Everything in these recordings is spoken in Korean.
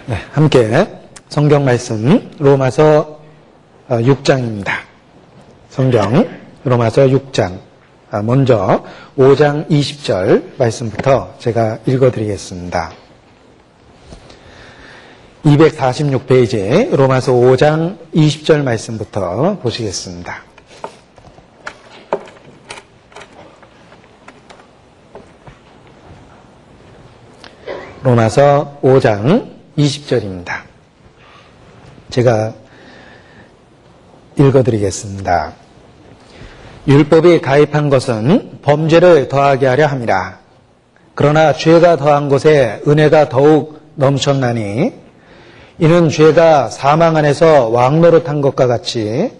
네, 함께 성경 말씀 로마서 6장입니다. 성경 로마서 6장. 먼저 5장 20절 말씀부터 제가 읽어드리겠습니다. 246페이지 로마서 5장 20절 말씀부터 보시겠습니다. 로마서 5장 20절입니다. 제가 읽어드리겠습니다. 율법이 가입한 것은 범죄를 더하게 하려 함이라. 그러나 죄가 더한 곳에 은혜가 더욱 넘쳤나니 이는 죄가 사망 안에서 왕노릇한 것과 같이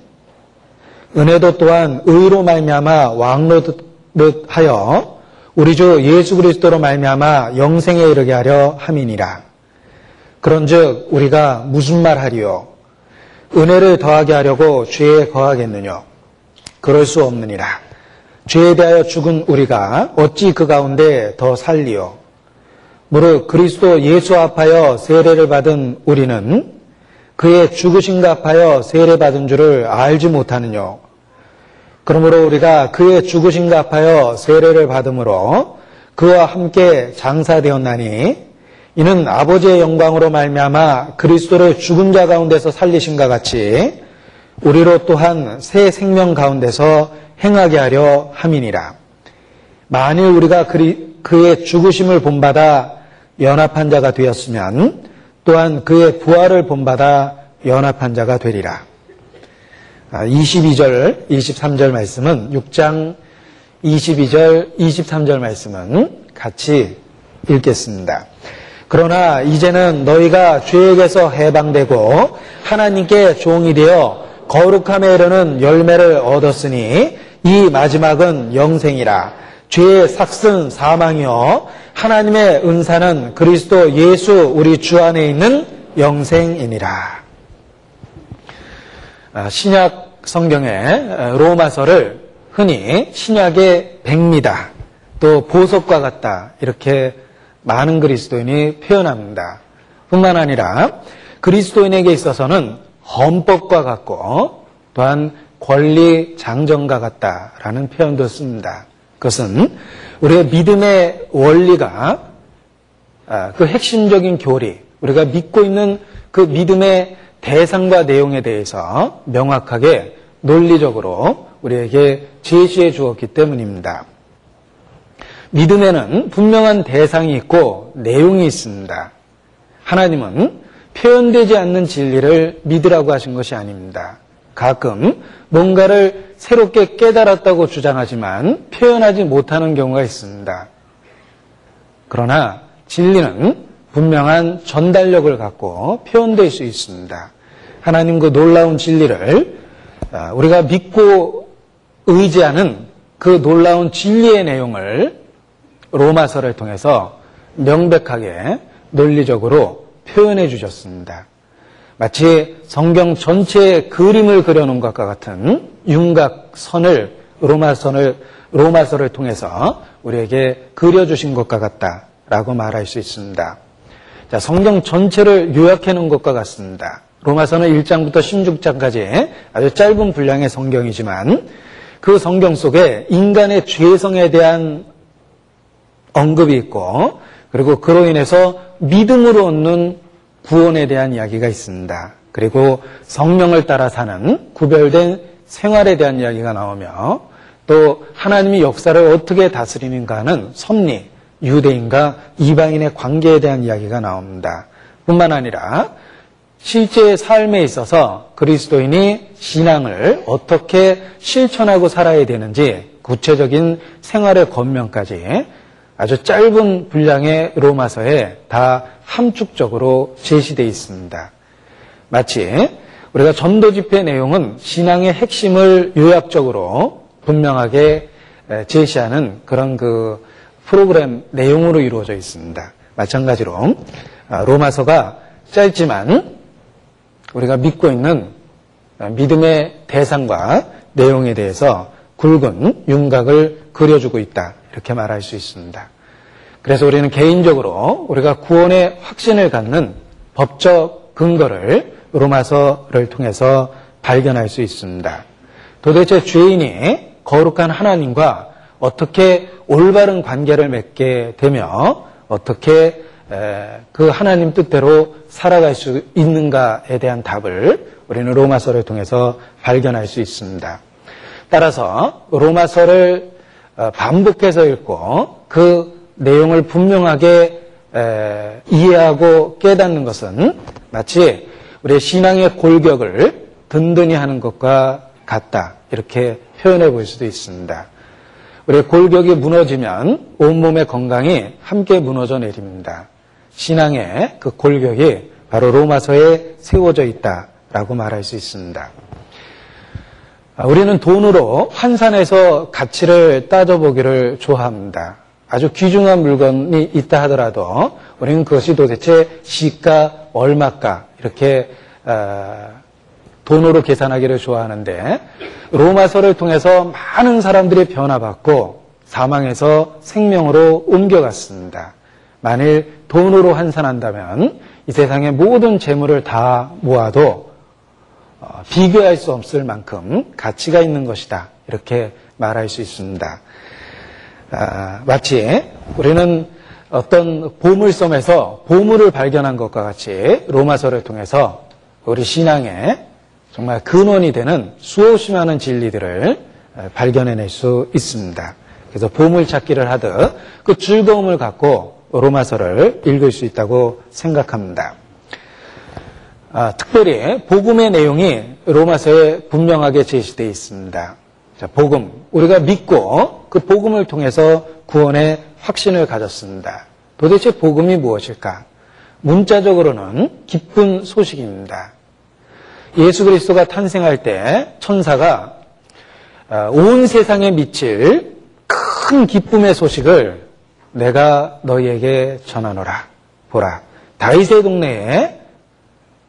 은혜도 또한 의로 말미암아 왕노릇하여 우리 주 예수 그리스도로 말미암아 영생에 이르게 하려 함이니라. 그런즉 우리가 무슨 말하리요? 은혜를 더하게 하려고 죄에 거하겠느냐? 그럴 수 없느니라. 죄에 대하여 죽은 우리가 어찌 그 가운데 더 살리요? 무릇 그리스도 예수 합하여 세례를 받은 우리는 그의 죽으심과 합하여 세례받은 줄을 알지 못하느냐? 그러므로 우리가 그의 죽으심과 합하여 세례를 받음으로 그와 함께 장사되었나니 이는 아버지의 영광으로 말미암아 그리스도를 죽은 자 가운데서 살리신과 같이 우리로 또한 새 생명 가운데서 행하게 하려 함이니라. 만일 우리가 그의 죽으심을 본받아 연합한 자가 되었으면 또한 그의 부활을 본받아 연합한 자가 되리라. 22절, 23절 말씀은 6장 22절, 23절 말씀은 같이 읽겠습니다. 그러나 이제는 너희가 죄에게서 해방되고 하나님께 종이 되어 거룩함에 이르는 열매를 얻었으니 이 마지막은 영생이라. 죄의 삭은 사망이요 하나님의 은사는 그리스도 예수 우리 주 안에 있는 영생이니라. 신약 성경의 로마서를 흔히 신약의 백미다, 또 보석과 같다 이렇게 많은 그리스도인이 표현합니다. 뿐만 아니라 그리스도인에게 있어서는 헌법과 같고 또한 권리 장정과 같다라는 표현도 씁니다. 그것은 우리의 믿음의 원리가 그 핵심적인 교리, 우리가 믿고 있는 그 믿음의 대상과 내용에 대해서 명확하게 논리적으로 우리에게 제시해 주었기 때문입니다. 믿음에는 분명한 대상이 있고 내용이 있습니다. 하나님은 표현되지 않는 진리를 믿으라고 하신 것이 아닙니다. 가끔 뭔가를 새롭게 깨달았다고 주장하지만 표현하지 못하는 경우가 있습니다. 그러나 진리는 분명한 전달력을 갖고 표현될 수 있습니다. 하나님 그 놀라운 진리를 우리가 믿고 의지하는 그 놀라운 진리의 내용을 로마서를 통해서 명백하게 논리적으로 표현해 주셨습니다. 마치 성경 전체의 그림을 그려놓은 것과 같은 윤곽선을 로마서를 통해서 우리에게 그려주신 것과 같다라고 말할 수 있습니다. 자, 성경 전체를 요약해 놓은 것과 같습니다. 로마서는 1장부터 16장까지 아주 짧은 분량의 성경이지만 그 성경 속에 인간의 죄성에 대한 언급이 있고 그리고 그로 인해서 믿음으로 얻는 구원에 대한 이야기가 있습니다. 그리고 성령을 따라 사는 구별된 생활에 대한 이야기가 나오며 또 하나님이 역사를 어떻게 다스리는가 하는 섭리, 유대인과 이방인의 관계에 대한 이야기가 나옵니다. 뿐만 아니라 실제 삶에 있어서 그리스도인이 신앙을 어떻게 실천하고 살아야 되는지 구체적인 생활의 권면까지 아주 짧은 분량의 로마서에 다 함축적으로 제시되어 있습니다. 마치 우리가 전도 집회 내용은 신앙의 핵심을 요약적으로 분명하게 제시하는 그런 그 프로그램 내용으로 이루어져 있습니다. 마찬가지로 로마서가 짧지만 우리가 믿고 있는 믿음의 대상과 내용에 대해서 굵은 윤곽을 그려주고 있다. 이렇게 말할 수 있습니다. 그래서 우리는 개인적으로 우리가 구원의 확신을 갖는 법적 근거를 로마서를 통해서 발견할 수 있습니다. 도대체 죄인이 거룩한 하나님과 어떻게 올바른 관계를 맺게 되며 어떻게 그 하나님 뜻대로 살아갈 수 있는가에 대한 답을 우리는 로마서를 통해서 발견할 수 있습니다. 따라서 로마서를 반복해서 읽고 그 내용을 분명하게 이해하고 깨닫는 것은 마치 우리의 신앙의 골격을 든든히 하는 것과 같다. 이렇게 표현해 볼 수도 있습니다. 우리의 골격이 무너지면 온몸의 건강이 함께 무너져 내립니다. 신앙의 그 골격이 바로 로마서에 세워져 있다라고 말할 수 있습니다. 우리는 돈으로 환산해서 가치를 따져보기를 좋아합니다. 아주 귀중한 물건이 있다 하더라도 우리는 그것이 도대체 시가 얼마가 이렇게 돈으로 계산하기를 좋아하는데 로마서를 통해서 많은 사람들이 변화받고 사망에서 생명으로 옮겨갔습니다. 만일 돈으로 환산한다면 이 세상의 모든 재물을 다 모아도 비교할 수 없을 만큼 가치가 있는 것이다. 이렇게 말할 수 있습니다. 마치 우리는 어떤 보물섬에서 보물을 발견한 것과 같이 로마서를 통해서 우리 신앙의 정말 근원이 되는 수없이 많은 진리들을 발견해낼 수 있습니다. 그래서 보물찾기를 하듯 그 즐거움을 갖고 로마서를 읽을 수 있다고 생각합니다. 특별히 복음의 내용이 로마서에 분명하게 제시되어 있습니다. 자, 복음, 우리가 믿고 그 복음을 통해서 구원의 확신을 가졌습니다. 도대체 복음이 무엇일까? 문자적으로는 기쁜 소식입니다. 예수 그리스도가 탄생할 때 천사가 온 세상에 미칠 큰 기쁨의 소식을 내가 너희에게 전하노라. 보라, 다윗의 동네에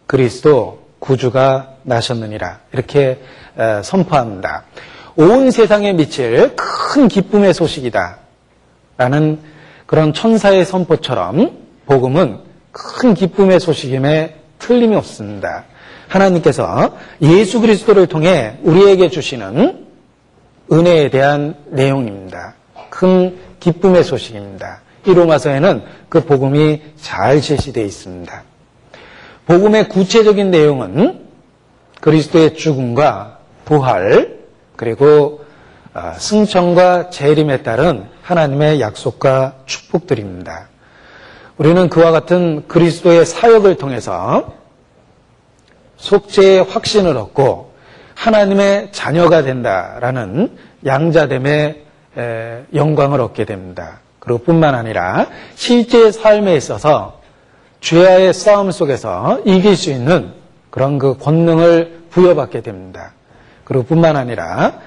그리스도 구주가 나셨느니라. 이렇게 선포합니다. 온 세상에 미칠 큰 기쁨의 소식이다. 라는 그런 천사의 선포처럼 복음은 큰 기쁨의 소식임에 틀림이 없습니다. 하나님께서 예수 그리스도를 통해 우리에게 주시는 은혜에 대한 내용입니다. 큰 기쁨의 소식입니다. 이 로마서에는 그 복음이 잘 제시되어 있습니다. 복음의 구체적인 내용은 그리스도의 죽음과 부활, 그리고 승천과 재림에 따른 하나님의 약속과 축복들입니다. 우리는 그와 같은 그리스도의 사역을 통해서 속죄의 확신을 얻고 하나님의 자녀가 된다라는 양자됨의 영광을 얻게 됩니다. 그리고 뿐만 아니라 실제 삶에 있어서 죄와의 싸움 속에서 이길 수 있는 그런 그 권능을 부여받게 됩니다. 그리고 뿐만 아니라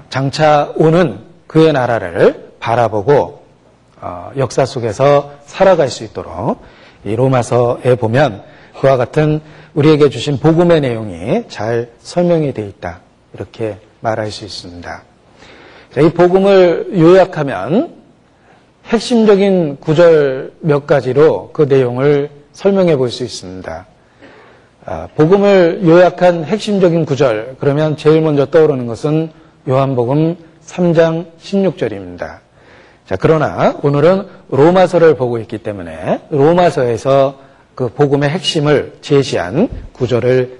장차 오는 그의 나라를 바라보고 역사 속에서 살아갈 수 있도록 이 로마서에 보면 그와 같은 우리에게 주신 복음의 내용이 잘 설명이 되어 있다. 이렇게 말할 수 있습니다. 이 복음을 요약하면 핵심적인 구절 몇 가지로 그 내용을 설명해 볼 수 있습니다. 복음을 요약한 핵심적인 구절, 그러면 제일 먼저 떠오르는 것은 요한복음 3장 16절입니다. 자, 그러나 오늘은 로마서를 보고 있기 때문에 로마서에서 그 복음의 핵심을 제시한 구절을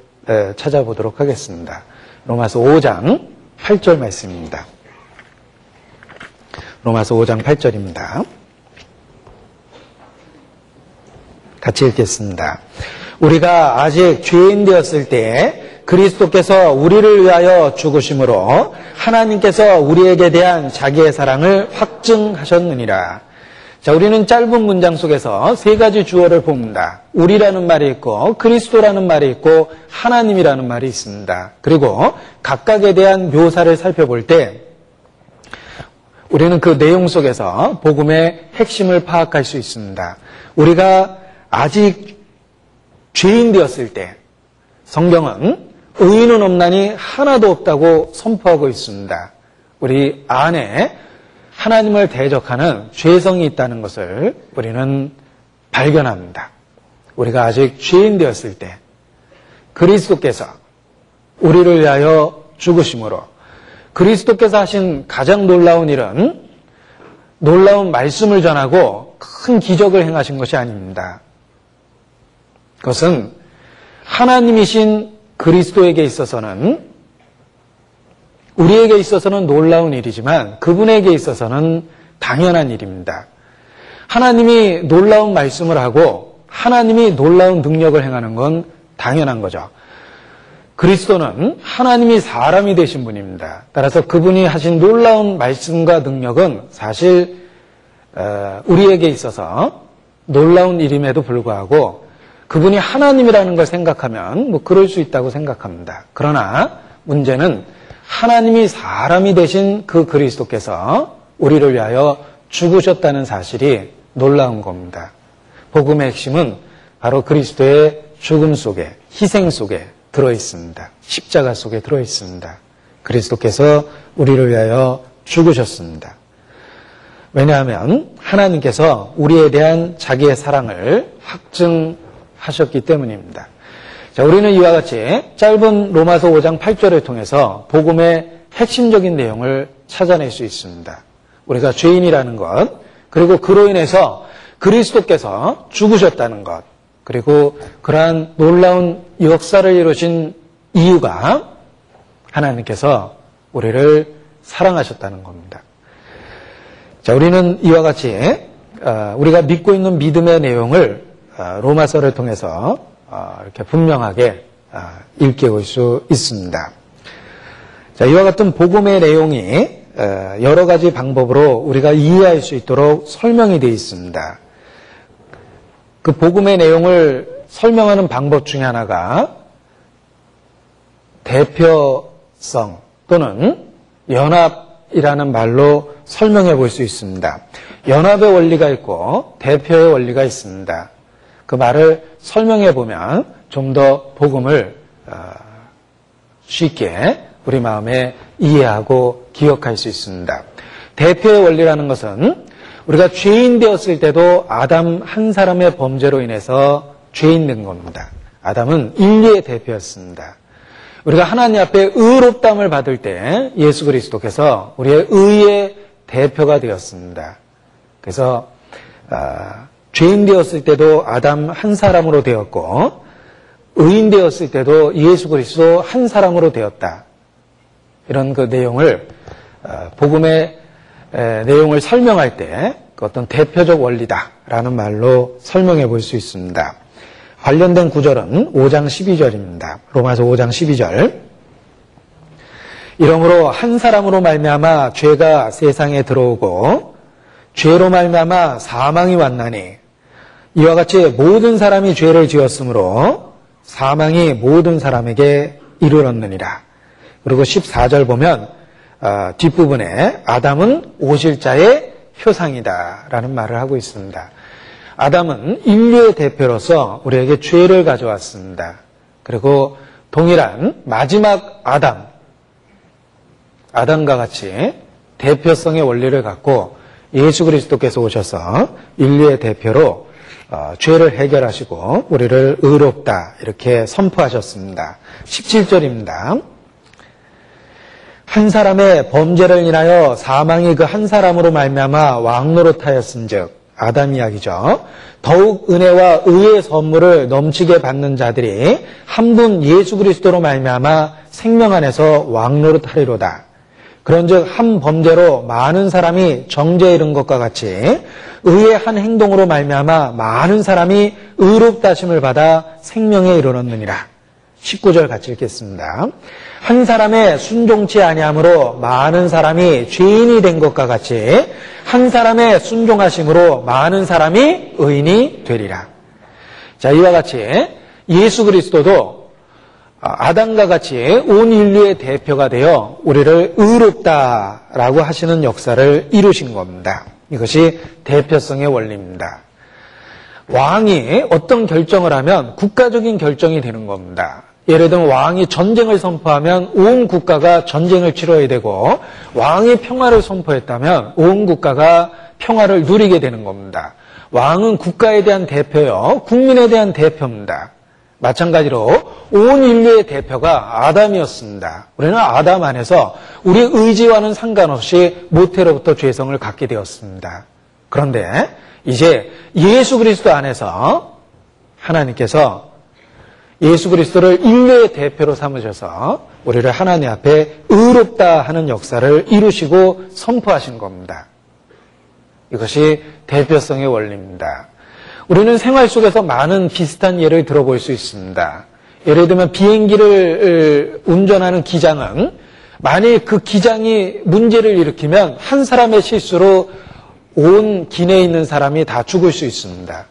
찾아보도록 하겠습니다. 로마서 5장 8절 말씀입니다. 로마서 5장 8절입니다. 같이 읽겠습니다. 우리가 아직 죄인 되었을 때 그리스도께서 우리를 위하여 죽으심으로 하나님께서 우리에게 대한 자기의 사랑을 확증하셨느니라. 자, 우리는 짧은 문장 속에서 세 가지 주어를 봅니다. 우리라는 말이 있고 그리스도라는 말이 있고 하나님이라는 말이 있습니다. 그리고 각각에 대한 묘사를 살펴볼 때 우리는 그 내용 속에서 복음의 핵심을 파악할 수 있습니다. 우리가 아직 죄인 되었을 때 성경은 의인은 없나니 하나도 없다고 선포하고 있습니다. 우리 안에 하나님을 대적하는 죄성이 있다는 것을 우리는 발견합니다. 우리가 아직 죄인 되었을 때 그리스도께서 우리를 위하여 죽으심으로 그리스도께서 하신 가장 놀라운 일은 놀라운 말씀을 전하고 큰 기적을 행하신 것이 아닙니다. 그것은 하나님이신 그리스도에게 있어서는 우리에게 있어서는 놀라운 일이지만 그분에게 있어서는 당연한 일입니다. 하나님이 놀라운 말씀을 하고 하나님이 놀라운 능력을 행하는 건 당연한 거죠. 그리스도는 하나님이 사람이 되신 분입니다. 따라서 그분이 하신 놀라운 말씀과 능력은 사실 우리에게 있어서 놀라운 일임에도 불구하고 그분이 하나님이라는 걸 생각하면 뭐 그럴 수 있다고 생각합니다. 그러나 문제는 하나님이 사람이 되신 그 그리스도께서 우리를 위하여 죽으셨다는 사실이 놀라운 겁니다. 복음의 핵심은 바로 그리스도의 죽음 속에, 희생 속에 들어있습니다. 십자가 속에 들어있습니다. 그리스도께서 우리를 위하여 죽으셨습니다. 왜냐하면 하나님께서 우리에 대한 자기의 사랑을 확증하셨기 때문입니다. 자, 우리는 이와 같이 짧은 로마서 5장 8절을 통해서 복음의 핵심적인 내용을 찾아낼 수 있습니다. 우리가 죄인이라는 것, 그리고 그로 인해서 그리스도께서 죽으셨다는 것, 그리고 그러한 놀라운 역사를 이루신 이유가 하나님께서 우리를 사랑하셨다는 겁니다. 자, 우리는 이와 같이 우리가 믿고 있는 믿음의 내용을 로마서를 통해서 이렇게 분명하게 일깨울 수 있습니다. 자, 이와 같은 복음의 내용이 여러 가지 방법으로 우리가 이해할 수 있도록 설명이 되어 있습니다. 그 복음의 내용을 설명하는 방법 중에 하나가 대표성 또는 연합이라는 말로 설명해 볼 수 있습니다. 연합의 원리가 있고 대표의 원리가 있습니다. 그 말을 설명해 보면 좀 더 복음을 쉽게 우리 마음에 이해하고 기억할 수 있습니다. 대표의 원리라는 것은 우리가 죄인 되었을 때도 아담 한 사람의 범죄로 인해서 죄인 된 겁니다. 아담은 인류의 대표였습니다. 우리가 하나님 앞에 의롭다함을 받을 때 예수 그리스도께서 우리의 의의 대표가 되었습니다. 그래서 죄인 되었을 때도 아담 한 사람으로 되었고 의인 되었을 때도 예수 그리스도 한 사람으로 되었다. 이런 그 내용을 복음의 내용을 설명할 때 그 어떤 대표적 원리다라는 말로 설명해 볼 수 있습니다. 관련된 구절은 5장 12절입니다. 로마서 5장 12절. 이러므로 한 사람으로 말미암아 죄가 세상에 들어오고 죄로 말미암아 사망이 왔나니 이와 같이 모든 사람이 죄를 지었으므로 사망이 모든 사람에게 이르렀느니라. 그리고 14절 보면 뒷부분에 아담은 오실 자의 표상이다 라는 말을 하고 있습니다. 아담은 인류의 대표로서 우리에게 죄를 가져왔습니다. 그리고 동일한 마지막 아담과 같이 대표성의 원리를 갖고 예수 그리스도께서 오셔서 인류의 대표로 죄를 해결하시고 우리를 의롭다 이렇게 선포하셨습니다. 17절입니다. 한 사람의 범죄를 인하여 사망이 그 한 사람으로 말미암아 왕노릇하였은즉 아담 이야기죠. 더욱 은혜와 의의 선물을 넘치게 받는 자들이 한 분 예수 그리스도로 말미암아 생명 안에서 왕노릇하리로다. 그런즉 한 범죄로 많은 사람이 정죄에 이른 것과 같이 의의 한 행동으로 말미암아 많은 사람이 의롭다심을 받아 생명에 이르렀느니라. 19절 같이 읽겠습니다. 한 사람의 순종치 아니함으로 많은 사람이 죄인이 된 것과 같이 한 사람의 순종하심으로 많은 사람이 의인이 되리라. 자, 이와 같이 예수 그리스도도 아담과 같이 온 인류의 대표가 되어 우리를 의롭다라고 하시는 역사를 이루신 겁니다. 이것이 대표성의 원리입니다. 왕이 어떤 결정을 하면 국가적인 결정이 되는 겁니다. 예를 들면 왕이 전쟁을 선포하면 온 국가가 전쟁을 치러야 되고 왕이 평화를 선포했다면 온 국가가 평화를 누리게 되는 겁니다. 왕은 국가에 대한 대표요, 국민에 대한 대표입니다. 마찬가지로 온 인류의 대표가 아담이었습니다. 우리는 아담 안에서 우리의 의지와는 상관없이 모태로부터 죄성을 갖게 되었습니다. 그런데 이제 예수 그리스도 안에서 하나님께서 예수 그리스도를 인류의 대표로 삼으셔서 우리를 하나님 앞에 의롭다 하는 역사를 이루시고 선포하신 겁니다. 이것이 대표성의 원리입니다. 우리는 생활 속에서 많은 비슷한 예를 들어볼 수 있습니다. 예를 들면 비행기를 운전하는 기장은 만일 그 기장이 문제를 일으키면 한 사람의 실수로 온 기내에 있는 사람이 다 죽을 수 있습니다.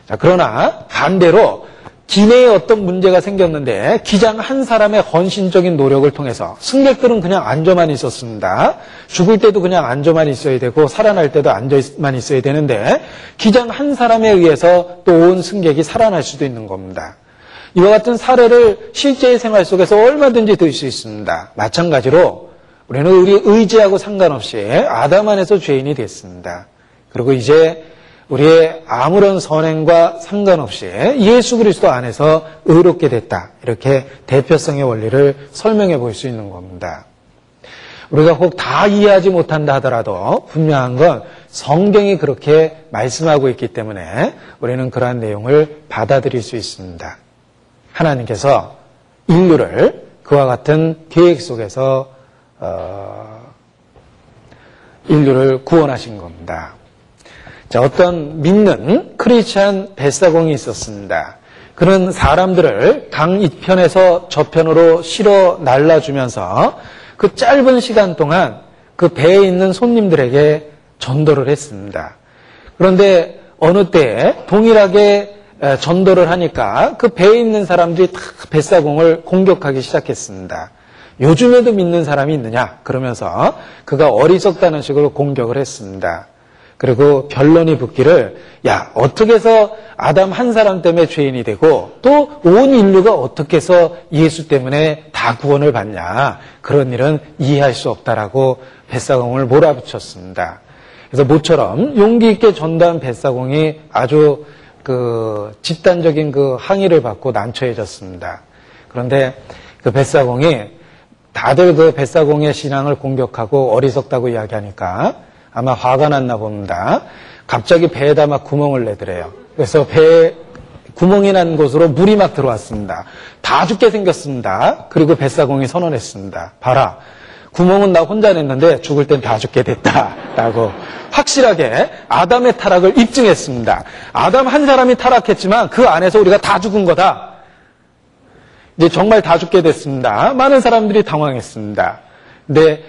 자, 그러나 반대로 기내에 어떤 문제가 생겼는데 기장 한 사람의 헌신적인 노력을 통해서 승객들은 그냥 앉아만 있었습니다. 죽을 때도 그냥 앉아만 있어야 되고 살아날 때도 앉아만 있어야 되는데 기장 한 사람에 의해서 또 온 승객이 살아날 수도 있는 겁니다. 이와 같은 사례를 실제의 생활 속에서 얼마든지 들 수 있습니다. 마찬가지로 우리는 우리 의지하고 상관없이 아담 안에서 죄인이 됐습니다. 그리고 이제 우리의 아무런 선행과 상관없이 예수 그리스도 안에서 의롭게 됐다. 이렇게 대표성의 원리를 설명해 볼 수 있는 겁니다. 우리가 꼭 다 이해하지 못한다 하더라도 분명한 건 성경이 그렇게 말씀하고 있기 때문에 우리는 그러한 내용을 받아들일 수 있습니다. 하나님께서 인류를 그와 같은 계획 속에서 인류를 구원하신 겁니다. 자, 어떤 믿는 크리스찬 뱃사공이 있었습니다. 그는 사람들을 강 이편에서 저편으로 실어 날라주면서 그 짧은 시간 동안 그 배에 있는 손님들에게 전도를 했습니다. 그런데 어느 때에 동일하게 전도를 하니까 그 배에 있는 사람들이 다 뱃사공을 공격하기 시작했습니다. 요즘에도 믿는 사람이 있느냐? 그러면서 그가 어리석다는 식으로 공격을 했습니다. 그리고 변론이 붙기를 야, 어떻게 해서 아담 한 사람 때문에 죄인이 되고 또 온 인류가 어떻게 해서 예수 때문에 다 구원을 받냐. 그런 일은 이해할 수 없다라고 뱃사공을 몰아붙였습니다. 그래서 모처럼 용기 있게 전도한 뱃사공이 아주 집단적인 항의를 받고 난처해졌습니다. 그런데 그 뱃사공이 다들 그 뱃사공의 신앙을 공격하고 어리석다고 이야기하니까 아마 화가 났나 봅니다. 갑자기 배에다 막 구멍을 내더래요. 그래서 배에 구멍이 난 곳으로 물이 막 들어왔습니다. 다 죽게 생겼습니다. 그리고 뱃사공이 선언했습니다. 봐라, 구멍은 나 혼자 냈는데 죽을 땐 다 죽게 됐다라고 확실하게 아담의 타락을 입증했습니다. 아담 한 사람이 타락했지만 그 안에서 우리가 다 죽은 거다. 이제 정말 다 죽게 됐습니다. 많은 사람들이 당황했습니다. 근데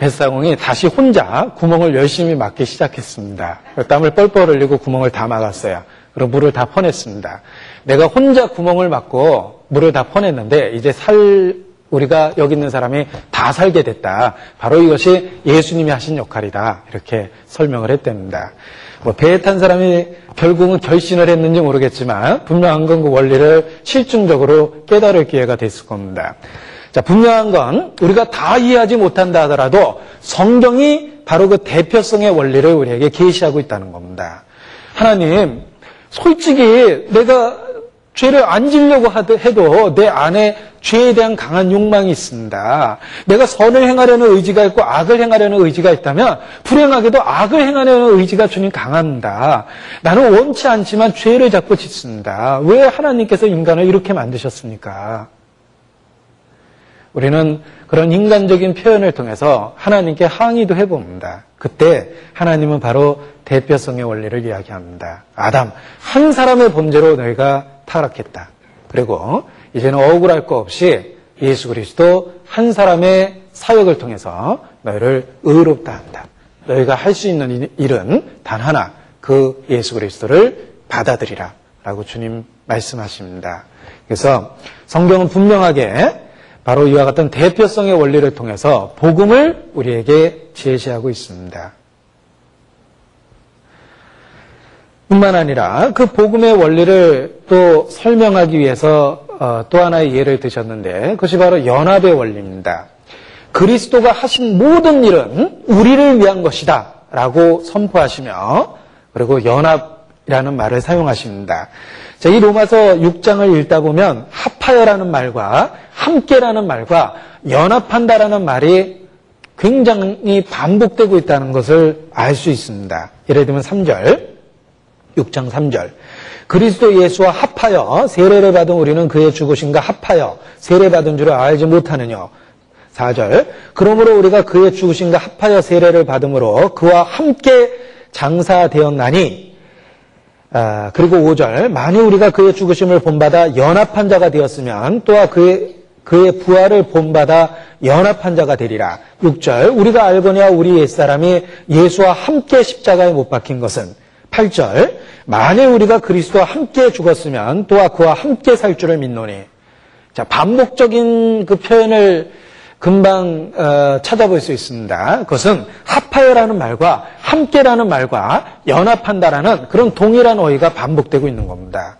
뱃사공이 다시 혼자 구멍을 열심히 막기 시작했습니다. 땀을 뻘뻘 흘리고 구멍을 다 막았어요. 그리고 물을 다 퍼냈습니다. 내가 혼자 구멍을 막고 물을 다 퍼냈는데 이제 우리가 여기 있는 사람이 다 살게 됐다. 바로 이것이 예수님이 하신 역할이다. 이렇게 설명을 했답니다. 배에 탄 사람이 결국은 결신을 했는지 모르겠지만 분명한 건 그 원리를 실증적으로 깨달을 기회가 됐을 겁니다. 자, 분명한 건 우리가 다 이해하지 못한다 하더라도 성경이 바로 그 대표성의 원리를 우리에게 계시하고 있다는 겁니다. 하나님, 솔직히 내가 죄를 안 지려고 해도 내 안에 죄에 대한 강한 욕망이 있습니다. 내가 선을 행하려는 의지가 있고 악을 행하려는 의지가 있다면 불행하게도 악을 행하려는 의지가 주님 강합니다. 나는 원치 않지만 죄를 자꾸 짓습니다. 왜 하나님께서 인간을 이렇게 만드셨습니까? 우리는 그런 인간적인 표현을 통해서 하나님께 항의도 해봅니다. 그때 하나님은 바로 대표성의 원리를 이야기합니다. 아담, 한 사람의 범죄로 너희가 타락했다. 그리고 이제는 억울할 거 없이 예수 그리스도 한 사람의 사역을 통해서 너희를 의롭다 한다. 너희가 할 수 있는 일은 단 하나, 그 예수 그리스도를 받아들이라 라고 주님 말씀하십니다. 그래서 성경은 분명하게 바로 이와 같은 대표성의 원리를 통해서 복음을 우리에게 제시하고 있습니다. 뿐만 아니라 그 복음의 원리를 또 설명하기 위해서 또 하나의 예를 드셨는데 그것이 바로 연합의 원리입니다. 그리스도가 하신 모든 일은 우리를 위한 것이다 라고 선포하시며 그리고 연합이라는 말을 사용하십니다. 자, 이 로마서 6장을 읽다 보면 합하여라는 말과 함께라는 말과 연합한다라는 말이 굉장히 반복되고 있다는 것을 알 수 있습니다. 예를 들면 3절, 6장 3절. 그리스도 예수와 합하여 세례를 받은 우리는 그의 죽으심과 합하여 세례받은 줄을 알지 못하느냐. 4절. 그러므로 우리가 그의 죽으심과 합하여 세례를 받음으로 그와 함께 장사되었나니. 그리고 5절. 만일 우리가 그의 죽으심을 본받아 연합한 자가 되었으면 또한 그의 부활을 본받아 연합한 자가 되리라. 6절. 우리가 알거니와 우리 옛사람이 예수와 함께 십자가에 못 박힌 것은. 8절. 만일 우리가 그리스도와 함께 죽었으면 또한 그와 함께 살 줄을 믿노니. 자, 반복적인 그 표현을 금방 찾아볼 수 있습니다. 그것은 합하여라는 말과 함께라는 말과 연합한다라는 그런 동일한 어휘가 반복되고 있는 겁니다.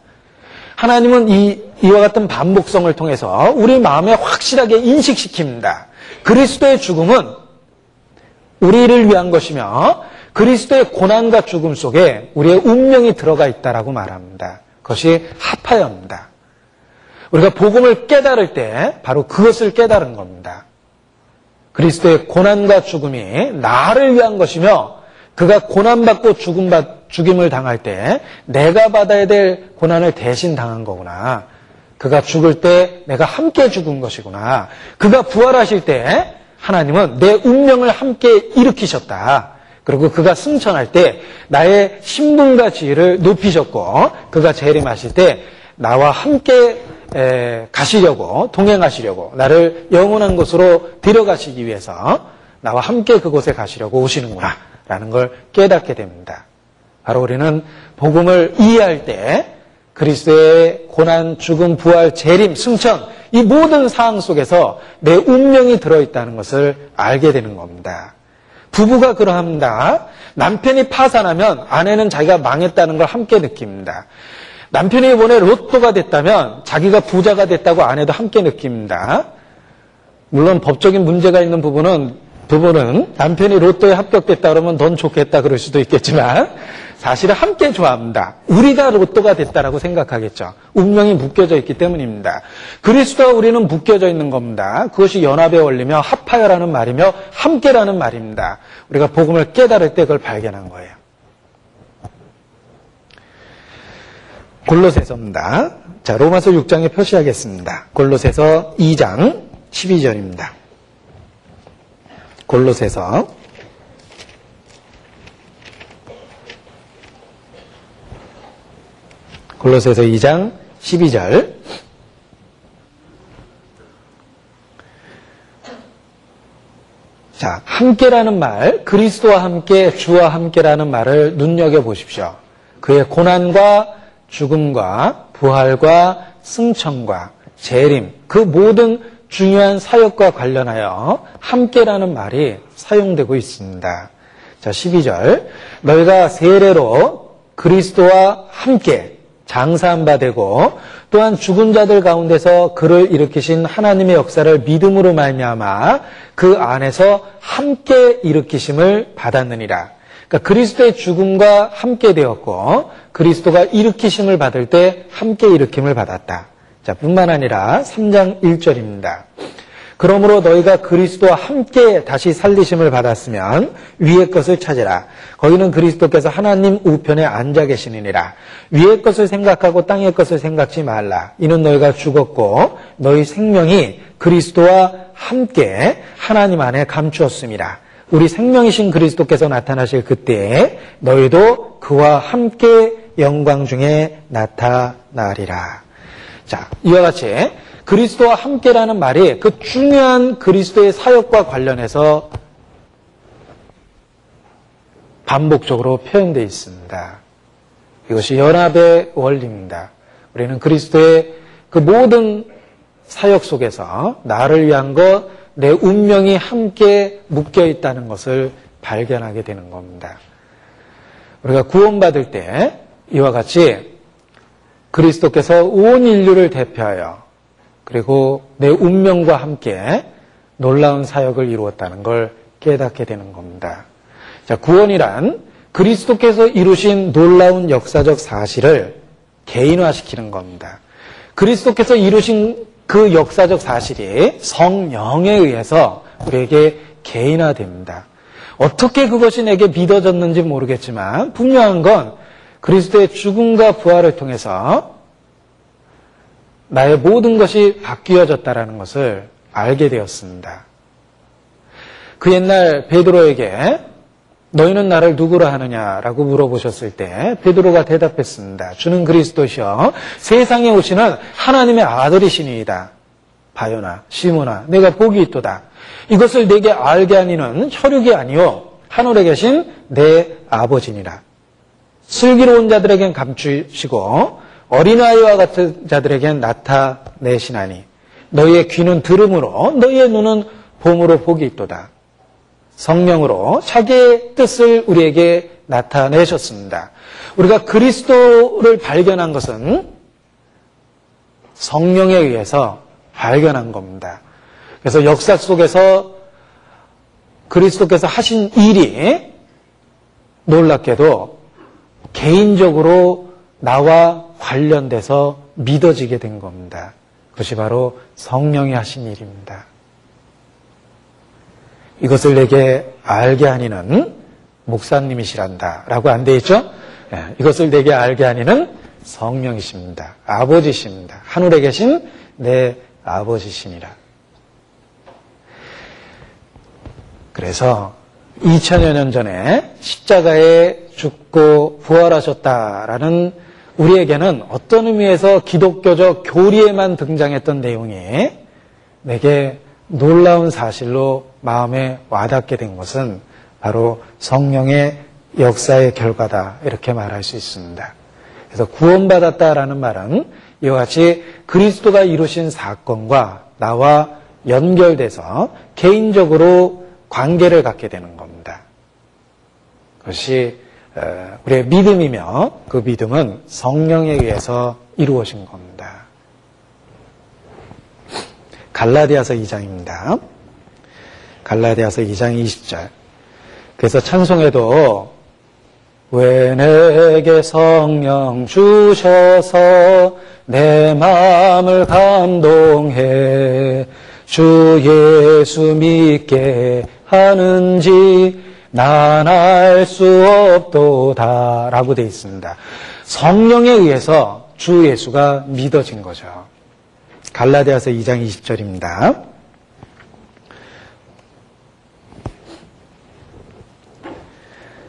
하나님은 이와 같은 반복성을 통해서 우리 마음에 확실하게 인식시킵니다. 그리스도의 죽음은 우리를 위한 것이며 그리스도의 고난과 죽음 속에 우리의 운명이 들어가 있다라고 말합니다. 그것이 합하여입니다. 우리가 복음을 깨달을 때 바로 그것을 깨달은 겁니다. 그리스도의 고난과 죽음이 나를 위한 것이며 그가 고난받고 죽임을 당할 때 내가 받아야 될 고난을 대신 당한 거구나. 그가 죽을 때 내가 함께 죽은 것이구나. 그가 부활하실 때 하나님은 내 운명을 함께 일으키셨다. 그리고 그가 승천할 때 나의 신분과 지위를 높이셨고 그가 재림하실 때 나와 함께 가시려고 동행하시려고 나를 영원한 곳으로 데려가시기 위해서 나와 함께 그곳에 가시려고 오시는구나 라는 걸 깨닫게 됩니다. 바로 우리는 복음을 이해할 때 그리스도의 고난, 죽음, 부활, 재림, 승천 이 모든 사항 속에서 내 운명이 들어있다는 것을 알게 되는 겁니다. 부부가 그러합니다. 남편이 파산하면 아내는 자기가 망했다는 걸 함께 느낍니다. 남편이 이번에 로또가 됐다면 자기가 부자가 됐다고 아내도 함께 느낍니다. 물론 법적인 문제가 있는 부부는 남편이 로또에 합격됐다 그러면 넌 좋겠다 그럴 수도 있겠지만 사실은 함께 좋아합니다. 우리가 로또가 됐다라고 생각하겠죠. 운명이 묶여져 있기 때문입니다. 그리스도와 우리는 묶여져 있는 겁니다. 그것이 연합의 원리며 합하여라는 말이며 함께라는 말입니다. 우리가 복음을 깨달을 때 그걸 발견한 거예요. 골로새서입니다. 자, 로마서 6장에 표시하겠습니다. 골로새서 2장 12절입니다. 골로새서 2장 12절. 자, 함께라는 말, 그리스도와 함께, 주와 함께라는 말을 눈여겨보십시오. 그의 고난과 죽음과 부활과 승천과 재림, 그 모든 중요한 사역과 관련하여 함께라는 말이 사용되고 있습니다. 자, 12절. 너희가 세례로 그리스도와 함께 장사한 바 되고 또한 죽은 자들 가운데서 그를 일으키신 하나님의 역사를 믿음으로 말미암아 그 안에서 함께 일으키심을 받았느니라. 그러니까 그리스도의 죽음과 함께 되었고 그리스도가 일으키심을 받을 때 함께 일으킴을 받았다. 자, 뿐만 아니라 3장 1절입니다. 그러므로 너희가 그리스도와 함께 다시 살리심을 받았으면 위의 것을 찾으라. 거기는 그리스도께서 하나님 우편에 앉아 계시느니라. 위의 것을 생각하고 땅의 것을 생각지 말라. 이는 너희가 죽었고 너희 생명이 그리스도와 함께 하나님 안에 감추었음이라. 우리 생명이신 그리스도께서 나타나실 그때에 너희도 그와 함께 영광 중에 나타나리라. 자, 이와 같이 그리스도와 함께라는 말이 그 중요한 그리스도의 사역과 관련해서 반복적으로 표현되어 있습니다. 이것이 연합의 원리입니다. 우리는 그리스도의 그 모든 사역 속에서 나를 위한 것, 내 운명이 함께 묶여 있다는 것을 발견하게 되는 겁니다. 우리가 구원받을 때 이와 같이 그리스도께서 온 인류를 대표하여 그리고 내 운명과 함께 놀라운 사역을 이루었다는 걸 깨닫게 되는 겁니다. 자, 구원이란 그리스도께서 이루신 놀라운 역사적 사실을 개인화시키는 겁니다. 그리스도께서 이루신 그 역사적 사실이 성령에 의해서 우리에게 개인화됩니다. 어떻게 그것이 내게 믿어졌는지 모르겠지만 분명한 건 그리스도의 죽음과 부활을 통해서 나의 모든 것이 바뀌어졌다는 것을 알게 되었습니다. 그 옛날 베드로에게 너희는 나를 누구라 하느냐라고 물어보셨을 때 베드로가 대답했습니다. 주는 그리스도시여 세상에 오시는 하나님의 아들이시니이다. 바요나 시몬아 내가 복이 있도다. 이것을 내게 알게 하니는 혈육이 아니요 하늘에 계신 내 아버지니라. 슬기로운 자들에겐 감추시고 어린아이와 같은 자들에겐 나타내시나니 너희의 귀는 들음으로 너희의 눈은 봄으로 복이 있도다. 성령으로 자기의 뜻을 우리에게 나타내셨습니다. 우리가 그리스도를 발견한 것은 성령에 의해서 발견한 겁니다. 그래서 역사 속에서 그리스도께서 하신 일이 놀랍게도 개인적으로 나와 관련돼서 믿어지게 된 겁니다. 그것이 바로 성령이 하신 일입니다. 이것을 내게 알게 하니는 목사님이시란다 라고 안 돼 있죠? 이것을 내게 알게 하니는 성령이십니다. 아버지십니다. 하늘에 계신 내 아버지시니라. 그래서 2000여 년 전에 십자가에 죽고 부활하셨다라는 우리에게는 어떤 의미에서 기독교적 교리에만 등장했던 내용이 내게 놀라운 사실로 마음에 와닿게 된 것은 바로 성령의 역사의 결과다 이렇게 말할 수 있습니다. 그래서 구원받았다라는 말은 이와 같이 그리스도가 이루신 사건과 나와 연결돼서 개인적으로 관계를 갖게 되는 겁니다. 그것이 우리의 믿음이며 그 믿음은 성령에 의해서 이루어진 겁니다. 갈라디아서 2장입니다. 갈라디아서 2장 20절. 그래서 찬송에도 왜 내게 성령 주셔서 내 마음을 감동해 주 예수 믿게 하는지 난 알 수 없도다 라고 되어 있습니다. 성령에 의해서 주 예수가 믿어진 거죠. 갈라디아서 2장 20절입니다.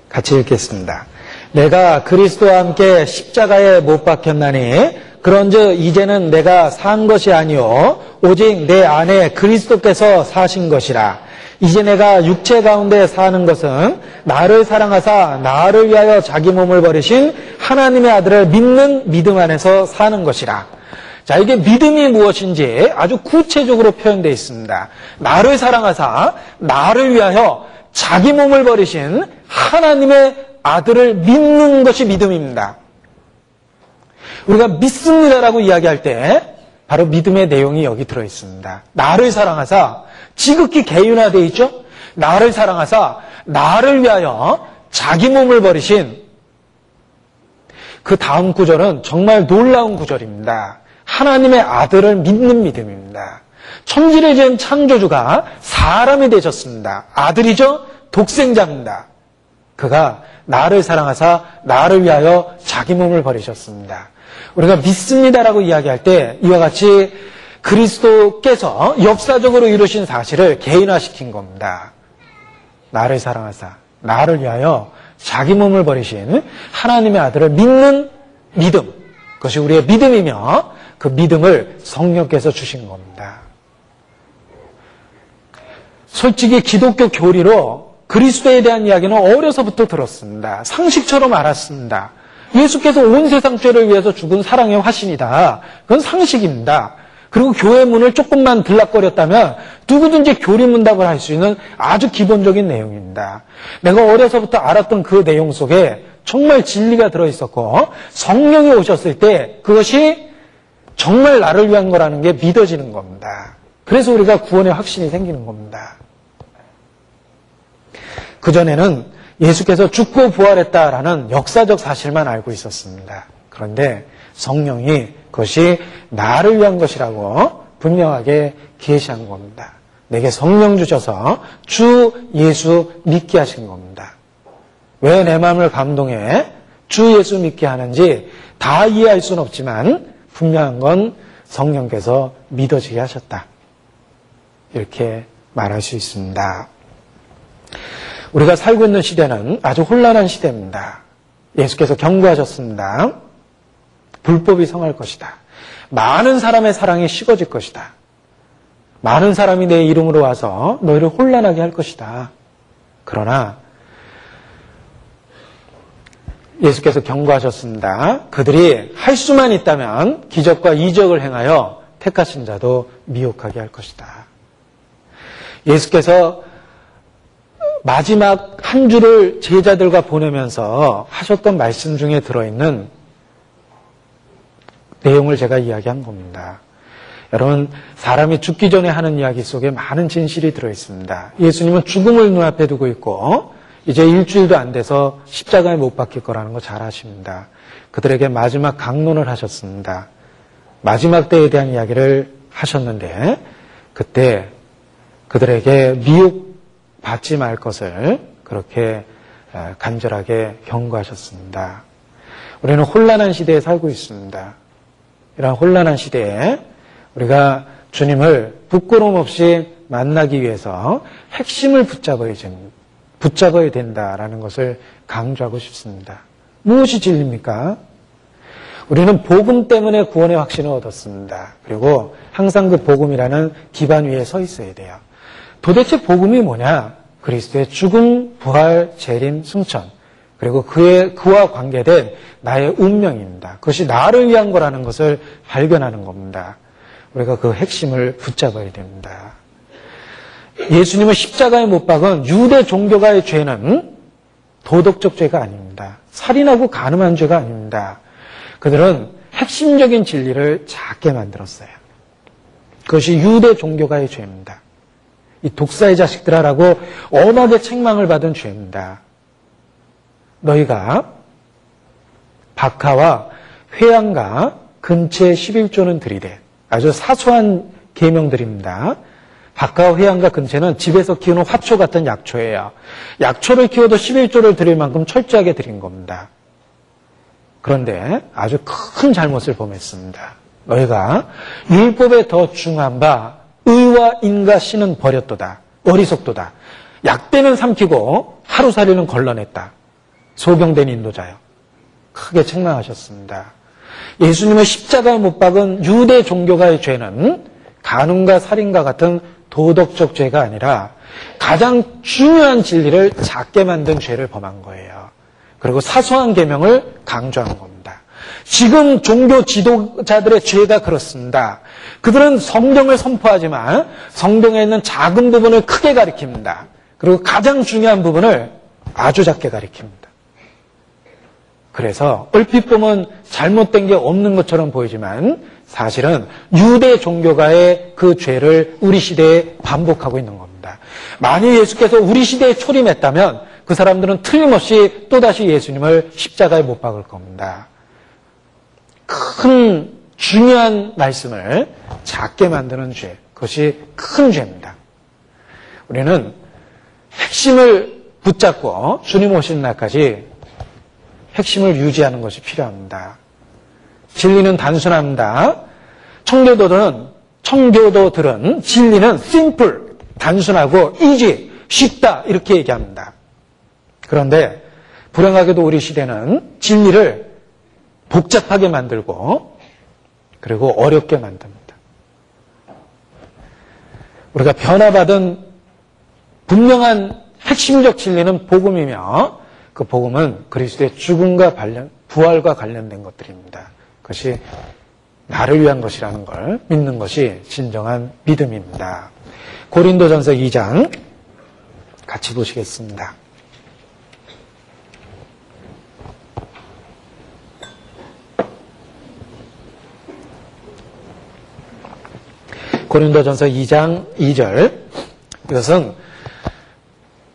같이 읽겠습니다. 내가 그리스도와 함께 십자가에 못 박혔나니 그런즉 이제는 내가 산 것이 아니요 오직 내 안에 그리스도께서 사신 것이라. 이제 내가 육체 가운데 사는 것은 나를 사랑하사 나를 위하여 자기 몸을 버리신 하나님의 아들을 믿는 믿음 안에서 사는 것이라. 자, 이게 믿음이 무엇인지 아주 구체적으로 표현되어 있습니다. 나를 사랑하사 나를 위하여 자기 몸을 버리신 하나님의 아들을 믿는 것이 믿음입니다. 우리가 믿습니다라고 이야기할 때 바로 믿음의 내용이 여기 들어있습니다. 나를 사랑하사 지극히 개인화되어 있죠? 나를 사랑하사 나를 위하여 자기 몸을 버리신 그 다음 구절은 정말 놀라운 구절입니다. 하나님의 아들을 믿는 믿음입니다. 천지를 지은 창조주가 사람이 되셨습니다. 아들이죠? 독생자입니다. 그가 나를 사랑하사 나를 위하여 자기 몸을 버리셨습니다. 우리가 믿습니다라고 이야기할 때 이와 같이 그리스도께서 역사적으로 이루신 사실을 개인화시킨 겁니다. 나를 사랑하사 나를 위하여 자기 몸을 버리신 하나님의 아들을 믿는 믿음, 그것이 우리의 믿음이며 그 믿음을 성령께서 주신 겁니다. 솔직히 기독교 교리로 그리스도에 대한 이야기는 어려서부터 들었습니다. 상식처럼 알았습니다. 예수께서 온 세상 죄를 위해서 죽은 사랑의 화신이다. 그건 상식입니다. 그리고 교회 문을 조금만 들락거렸다면 누구든지 교리문답을 할 수 있는 아주 기본적인 내용입니다. 내가 어려서부터 알았던 그 내용 속에 정말 진리가 들어있었고 성령이 오셨을 때 그것이 정말 나를 위한 거라는 게 믿어지는 겁니다. 그래서 우리가 구원의 확신이 생기는 겁니다. 그전에는 예수께서 죽고 부활했다라는 역사적 사실만 알고 있었습니다. 그런데 성령이 그것이 나를 위한 것이라고 분명하게 계시한 겁니다. 내게 성령 주셔서 주 예수 믿게 하신 겁니다. 왜 내 마음을 감동해 주 예수 믿게 하는지 다 이해할 수는 없지만 분명한 건 성령께서 믿어지게 하셨다. 이렇게 말할 수 있습니다. 우리가 살고 있는 시대는 아주 혼란한 시대입니다. 예수께서 경고하셨습니다. 불법이 성할 것이다. 많은 사람의 사랑이 식어질 것이다. 많은 사람이 내 이름으로 와서 너희를 혼란하게 할 것이다. 그러나 예수께서 경고하셨습니다. 그들이 할 수만 있다면 기적과 이적을 행하여 택하신 자도 미혹하게 할 것이다. 예수께서 마지막 한 주를 제자들과 보내면서 하셨던 말씀 중에 들어있는 내용을 제가 이야기한 겁니다. 여러분, 사람이 죽기 전에 하는 이야기 속에 많은 진실이 들어있습니다. 예수님은 죽음을 눈앞에 두고 있고 이제 일주일도 안 돼서 십자가에 못 박힐 거라는 거 잘 아십니다. 그들에게 마지막 강론을 하셨습니다. 마지막 때에 대한 이야기를 하셨는데 그때 그들에게 미혹받지 말 것을 그렇게 간절하게 경고하셨습니다. 우리는 혼란한 시대에 살고 있습니다. 이런 혼란한 시대에 우리가 주님을 부끄러움 없이 만나기 위해서 핵심을 붙잡아야 된다라는 것을 강조하고 싶습니다. 무엇이 진리입니까? 우리는 복음 때문에 구원의 확신을 얻었습니다. 그리고 항상 그 복음이라는 기반 위에 서 있어야 돼요. 도대체 복음이 뭐냐? 그리스도의 죽음, 부활, 재림, 승천, 그리고 그와 관계된 나의 운명입니다. 그것이 나를 위한 거라는 것을 발견하는 겁니다. 우리가 그 핵심을 붙잡아야 됩니다. 예수님은 십자가에 못 박은 유대 종교가의 죄는 도덕적 죄가 아닙니다. 살인하고 간음한 죄가 아닙니다. 그들은 핵심적인 진리를 작게 만들었어요. 그것이 유대 종교가의 죄입니다. 이 독사의 자식들아라고 엄하게 책망을 받은 죄입니다. 너희가 박하와 회양과 근처에 11조는 들이대. 아주 사소한 계명들입니다. 박하와 회양과 근처는 집에서 키우는 화초 같은 약초예요. 약초를 키워도 11조를 드릴 만큼 철저하게 드린 겁니다. 그런데 아주 큰 잘못을 범했습니다. 너희가 율법에 더 중한 바 의와 인과 신은 버렸도다. 어리석도다. 약대는 삼키고 하루살이는 걸러냈다. 소경된 인도자요. 크게 책망하셨습니다. 예수님은 십자가에 못 박은 유대 종교가의 죄는 간음과 살인과 같은 도덕적 죄가 아니라 가장 중요한 진리를 작게 만든 죄를 범한 거예요. 그리고 사소한 계명을 강조한 겁니다. 지금 종교 지도자들의 죄가 그렇습니다. 그들은 성경을 선포하지만 성경에 있는 작은 부분을 크게 가리킵니다. 그리고 가장 중요한 부분을 아주 작게 가리킵니다. 그래서 얼핏 보면 잘못된 게 없는 것처럼 보이지만 사실은 유대 종교가의 그 죄를 우리 시대에 반복하고 있는 겁니다. 만일 예수께서 우리 시대에 초림했다면 그 사람들은 틀림없이 또다시 예수님을 십자가에 못 박을 겁니다. 큰 중요한 말씀을 작게 만드는 죄, 그것이 큰 죄입니다. 우리는 핵심을 붙잡고 주님 오시는 날까지 핵심을 유지하는 것이 필요합니다. 진리는 단순합니다. 청교도들은 진리는 simple, 단순하고 easy, 쉽다 이렇게 얘기합니다. 그런데 불행하게도 우리 시대는 진리를 복잡하게 만들고 그리고 어렵게 만듭니다. 우리가 변화받은 분명한 핵심적 진리는 복음이며 그 복음은 그리스도의 죽음과 부활과 관련된 것들입니다. 그것이 나를 위한 것이라는 걸 믿는 것이 진정한 믿음입니다. 고린도전서 2장 같이 보시겠습니다. 고린도전서 2장 2절. 이것은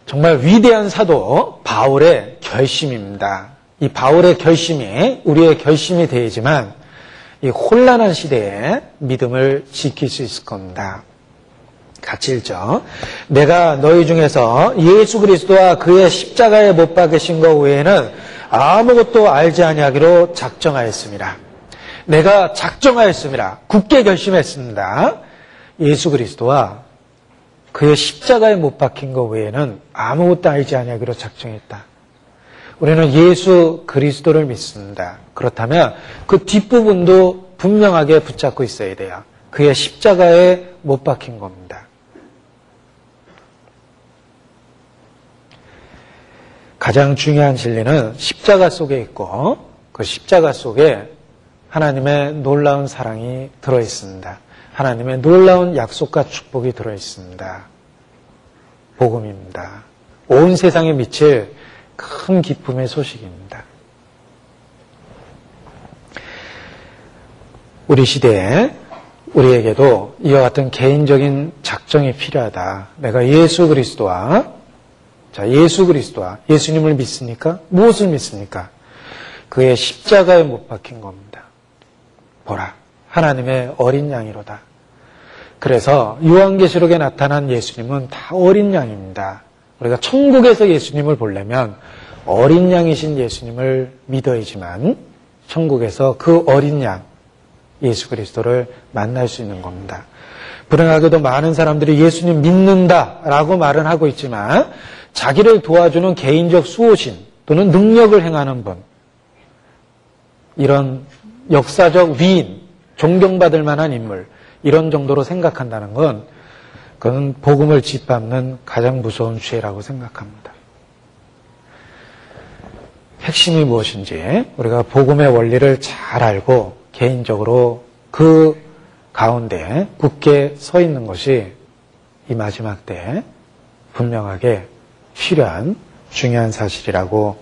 정말 위대한 사도 바울의 결심입니다. 이 바울의 결심이 우리의 결심이 되지만 이 혼란한 시대에 믿음을 지킬 수 있을 겁니다. 같이 읽죠. 내가 너희 중에서 예수 그리스도와 그의 십자가에 못 박으신 것 외에는 아무것도 알지 아니하기로 작정하였습니다. 내가 작정하였습니다. 굳게 결심했습니다. 예수 그리스도와 그의 십자가에 못 박힌 것 외에는 아무것도 알지 아니하기로 작정했다. 우리는 예수 그리스도를 믿습니다. 그렇다면 그 뒷부분도 분명하게 붙잡고 있어야 돼요. 그의 십자가에 못 박힌 겁니다. 가장 중요한 진리는 십자가 속에 있고 그 십자가 속에 하나님의 놀라운 사랑이 들어있습니다. 하나님의 놀라운 약속과 축복이 들어있습니다. 복음입니다. 온 세상에 미칠 큰 기쁨의 소식입니다. 우리 시대에 우리에게도 이와 같은 개인적인 작정이 필요하다. 내가 예수 그리스도와 예수님을 믿습니까? 무엇을 믿습니까? 그의 십자가에 못 박힌 겁니다. 보라, 하나님의 어린 양이로다. 그래서 요한계시록에 나타난 예수님은 다 어린 양입니다. 우리가 천국에서 예수님을 보려면 어린 양이신 예수님을 믿어야지만 천국에서 그 어린 양 예수 그리스도를 만날 수 있는 겁니다. 불행하게도 많은 사람들이 예수님 믿는다라고 말은 하고 있지만 자기를 도와주는 개인적 수호신 또는 능력을 행하는 분, 이런 역사적 위인, 존경받을 만한 인물, 이런 정도로 생각한다는 건 그건 복음을 짓밟는 가장 무서운 죄라고 생각합니다. 핵심이 무엇인지 우리가 복음의 원리를 잘 알고 개인적으로 그 가운데 굳게 서 있는 것이 이 마지막 때에 분명하게 필요한 중요한 사실이라고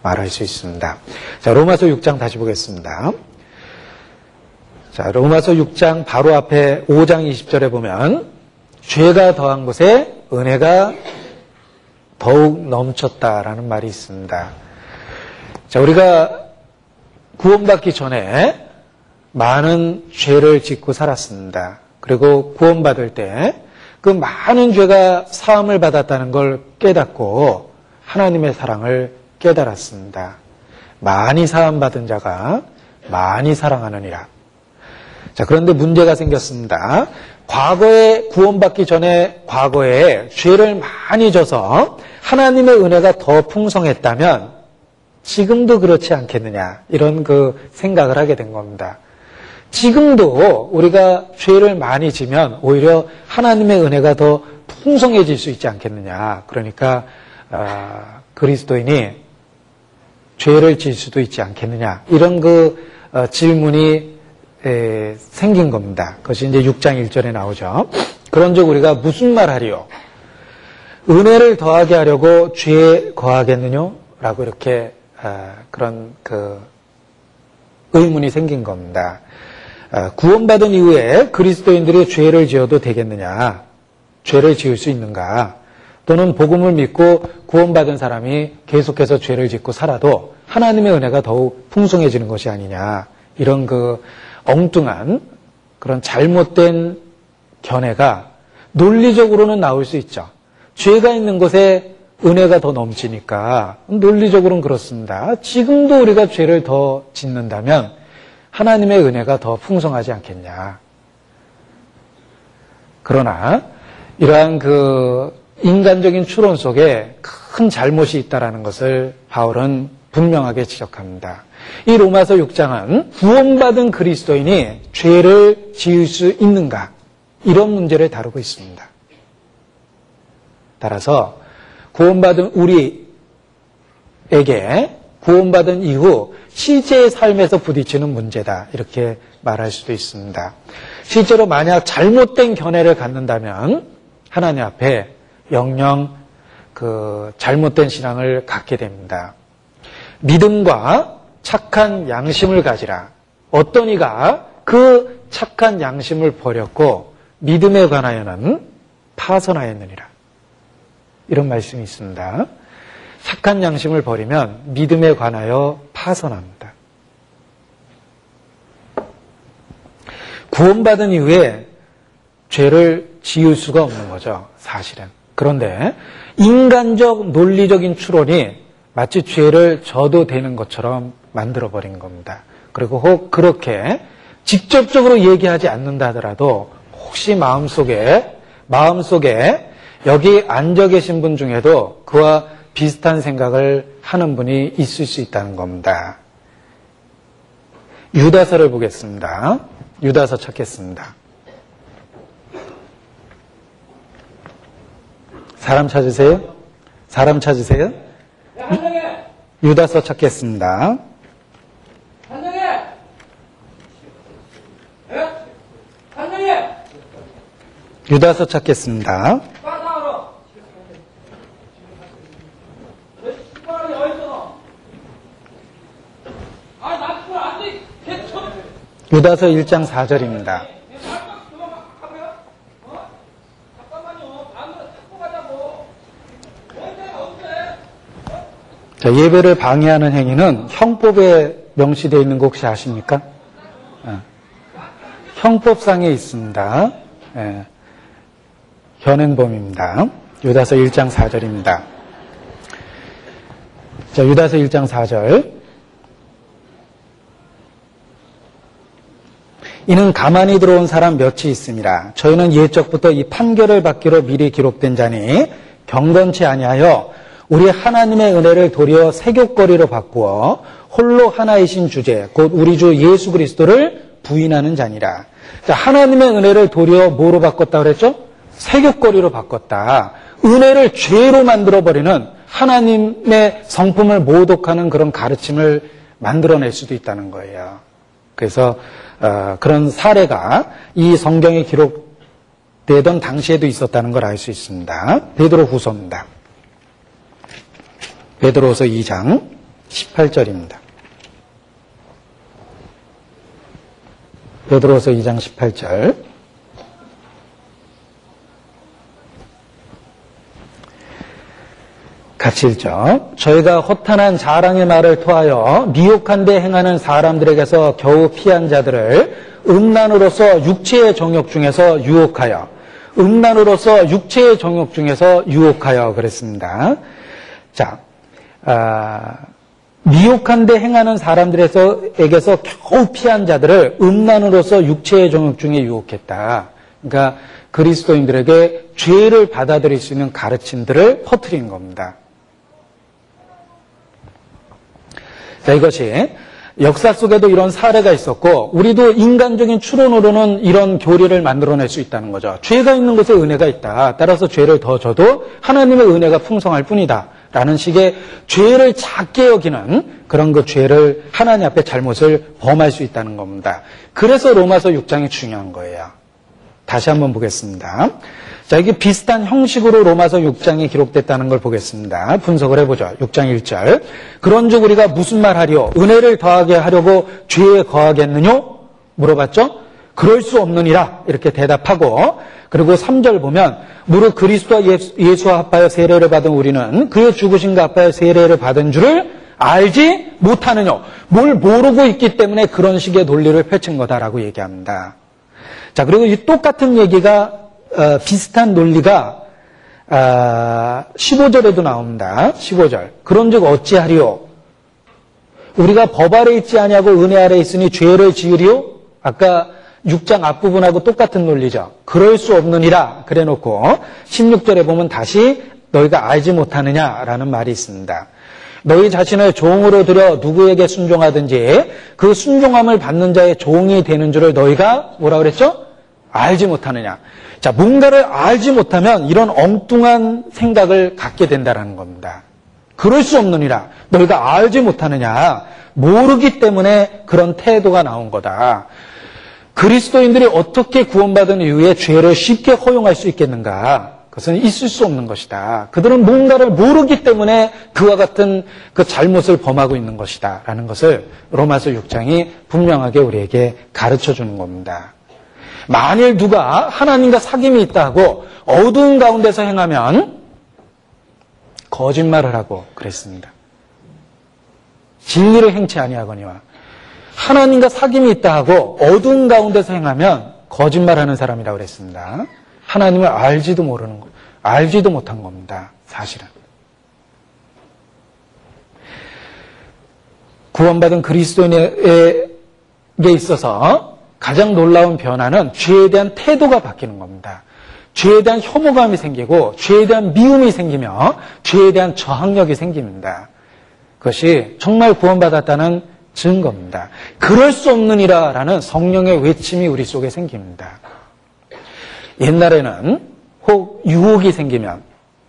말할 수 있습니다. 자, 로마서 6장 다시 보겠습니다. 자, 로마서 6장 바로 앞에 5장 20절에 보면 죄가 더한 곳에 은혜가 더욱 넘쳤다라는 말이 있습니다. 자, 우리가 구원받기 전에 많은 죄를 짓고 살았습니다. 그리고 구원받을 때 그 많은 죄가 사함을 받았다는 걸 깨닫고 하나님의 사랑을 깨달았습니다. 많이 사함받은 자가 많이 사랑하느니라. 자, 그런데 문제가 생겼습니다. 과거에 구원받기 전에 과거에 죄를 많이 져서 하나님의 은혜가 더 풍성했다면 지금도 그렇지 않겠느냐, 이런 그 생각을 하게 된 겁니다. 지금도 우리가 죄를 많이 지면 오히려 하나님의 은혜가 더 풍성해질 수 있지 않겠느냐. 그러니까 그리스도인이 죄를 질 수도 있지 않겠느냐, 이런 그 질문이 생긴 겁니다. 그것이 이제 6장 1절에 나오죠. 그런즉 우리가 무슨 말 하리요? 은혜를 더하게 하려고 죄에 거하겠느냐? 라고 이렇게 그런 그 의문이 생긴 겁니다. 구원받은 이후에 그리스도인들이 죄를 지어도 되겠느냐? 죄를 지을 수 있는가? 또는 복음을 믿고 구원받은 사람이 계속해서 죄를 짓고 살아도 하나님의 은혜가 더욱 풍성해지는 것이 아니냐? 이런 그 엉뚱한 그런 잘못된 견해가 논리적으로는 나올 수 있죠. 죄가 있는 곳에 은혜가 더 넘치니까 논리적으로는 그렇습니다. 지금도 우리가 죄를 더 짓는다면 하나님의 은혜가 더 풍성하지 않겠냐. 그러나 이러한 그 인간적인 추론 속에 큰 잘못이 있다는 것을 바울은 분명하게 지적합니다. 이 로마서 6장은 구원받은 그리스도인이 죄를 지을 수 있는가, 이런 문제를 다루고 있습니다. 따라서 구원받은 우리에게 구원받은 이후 실제의 삶에서 부딪히는 문제다, 이렇게 말할 수도 있습니다. 실제로 만약 잘못된 견해를 갖는다면 하나님 앞에 영영 그 잘못된 신앙을 갖게 됩니다. 믿음과 착한 양심을 가지라. 어떤 이가 그 착한 양심을 버렸고 믿음에 관하여는 파선하였느니라. 이런 말씀이 있습니다. 착한 양심을 버리면 믿음에 관하여 파선합니다. 구원받은 이후에 죄를 지을 수가 없는 거죠, 사실은. 그런데 인간적 논리적인 추론이 마치 죄를 져도 되는 것처럼 만들어버린 겁니다. 그리고 혹 그렇게 직접적으로 얘기하지 않는다 하더라도 혹시 마음속에 여기 앉아 계신 분 중에도 그와 비슷한 생각을 하는 분이 있을 수 있다는 겁니다. 유다서를 보겠습니다. 유다서 찾겠습니다. 사람 찾으세요? 사람 찾으세요? 유다서 찾겠습니다. 유다서 찾겠습니다. 유다서 1장 4절입니다. 자, 예배를 방해하는 행위는 형법에 명시되어 있는 거 혹시 아십니까? 형법상에 있습니다. 현행범입니다. 유다서 1장 4절입니다. 자, 유다서 1장 4절. 이는 가만히 들어온 사람 몇이 있습니다. 저희는 옛적부터 이 판결을 받기로 미리 기록된 자니 경건치 아니하여 우리 하나님의 은혜를 도리어 세귑거리로 바꾸어 홀로 하나이신 주제 곧 우리 주 예수 그리스도를 부인하는 자니라. 자, 하나님의 은혜를 도리어 뭐로 바꿨다 그랬죠? 세귑거리로 바꿨다. 은혜를 죄로 만들어버리는 하나님의 성품을 모독하는 그런 가르침을 만들어낼 수도 있다는 거예요. 그래서 그런 사례가 이 성경에 기록되던 당시에도 있었다는 걸 알 수 있습니다. 베드로후서입니다. 베드로후서 2장 18절입니다. 베드로후서 2장 18절. 같이 읽죠. 저희가 허탄한 자랑의 말을 토하여 미혹한 데 행하는 사람들에게서 겨우 피한 자들을 음란으로서 육체의 정욕 중에서 유혹하여 육체의 정욕 중에서 유혹하여 그랬습니다. 자, 미혹한 데 행하는 사람들에게서 겨우 피한 자들을 음란으로서 육체의 정욕 중에 유혹했다. 그러니까 그리스도인들에게 죄를 받아들일 수 있는 가르침들을 퍼뜨린 겁니다. 자, 이것이 역사 속에도 이런 사례가 있었고 우리도 인간적인 추론으로는 이런 교리를 만들어낼 수 있다는 거죠. 죄가 있는 곳에 은혜가 있다. 따라서 죄를 더 져도 하나님의 은혜가 풍성할 뿐이다. 라는 식의 죄를 작게 여기는 그런 그 죄를 하나님 앞에 잘못을 범할 수 있다는 겁니다. 그래서 로마서 6장이 중요한 거예요. 다시 한번 보겠습니다. 자, 이게 비슷한 형식으로 로마서 6장에 기록됐다는 걸 보겠습니다. 분석을 해보죠. 6장 1절. 그런즉 우리가 무슨 말하리요? 은혜를 더하게 하려고 죄에 거하겠느뇨? 물어봤죠? 그럴 수 없느니라 이렇게 대답하고 그리고 3절 보면 무릇 그리스도와 예수와 합하여 세례를 받은 우리는 그의 죽으심과 합하여 세례를 받은 줄을 알지 못하느뇨? 뭘 모르고 있기 때문에 그런 식의 논리를 펼친 거다라고 얘기합니다. 자, 그리고 이 똑같은 얘기가 비슷한 논리가 15절에도 나옵니다. 15절. 그런즉 어찌하리요? 우리가 법 아래 있지 아니하고 은혜 아래 있으니 죄를 지으리요? 아까 6장 앞부분하고 똑같은 논리죠. 그럴 수 없느니라 그래놓고 16절에 보면 다시 너희가 알지 못하느냐라는 말이 있습니다. 너희 자신을 종으로 들여 누구에게 순종하든지 그 순종함을 받는 자의 종이 되는 줄을 너희가 뭐라 그랬죠? 알지 못하느냐. 자, 뭔가를 알지 못하면 이런 엉뚱한 생각을 갖게 된다는 겁니다. 그럴 수 없느니라. 너희가 알지 못하느냐. 모르기 때문에 그런 태도가 나온 거다. 그리스도인들이 어떻게 구원받은 이후에 죄를 쉽게 허용할 수 있겠는가? 그것은 있을 수 없는 것이다. 그들은 뭔가를 모르기 때문에 그와 같은 그 잘못을 범하고 있는 것이다. 라는 것을 로마서 6장이 분명하게 우리에게 가르쳐 주는 겁니다. 만일 누가 하나님과 사귐이 있다 하고 어두운 가운데서 행하면 거짓말을 하고 그랬습니다. 진리를 행치 아니하거니와 하나님과 사귐이 있다 하고 어두운 가운데서 행하면 거짓말하는 사람이라고 그랬습니다. 하나님을 알지도 모르는 거, 알지도 못한 겁니다. 사실은. 구원받은 그리스도인에게 있어서 가장 놀라운 변화는 죄에 대한 태도가 바뀌는 겁니다. 죄에 대한 혐오감이 생기고 죄에 대한 미움이 생기며 죄에 대한 저항력이 생깁니다. 그것이 정말 구원받았다는 증거입니다. 그럴 수 없느니라 라는 성령의 외침이 우리 속에 생깁니다. 옛날에는 혹 유혹이 생기면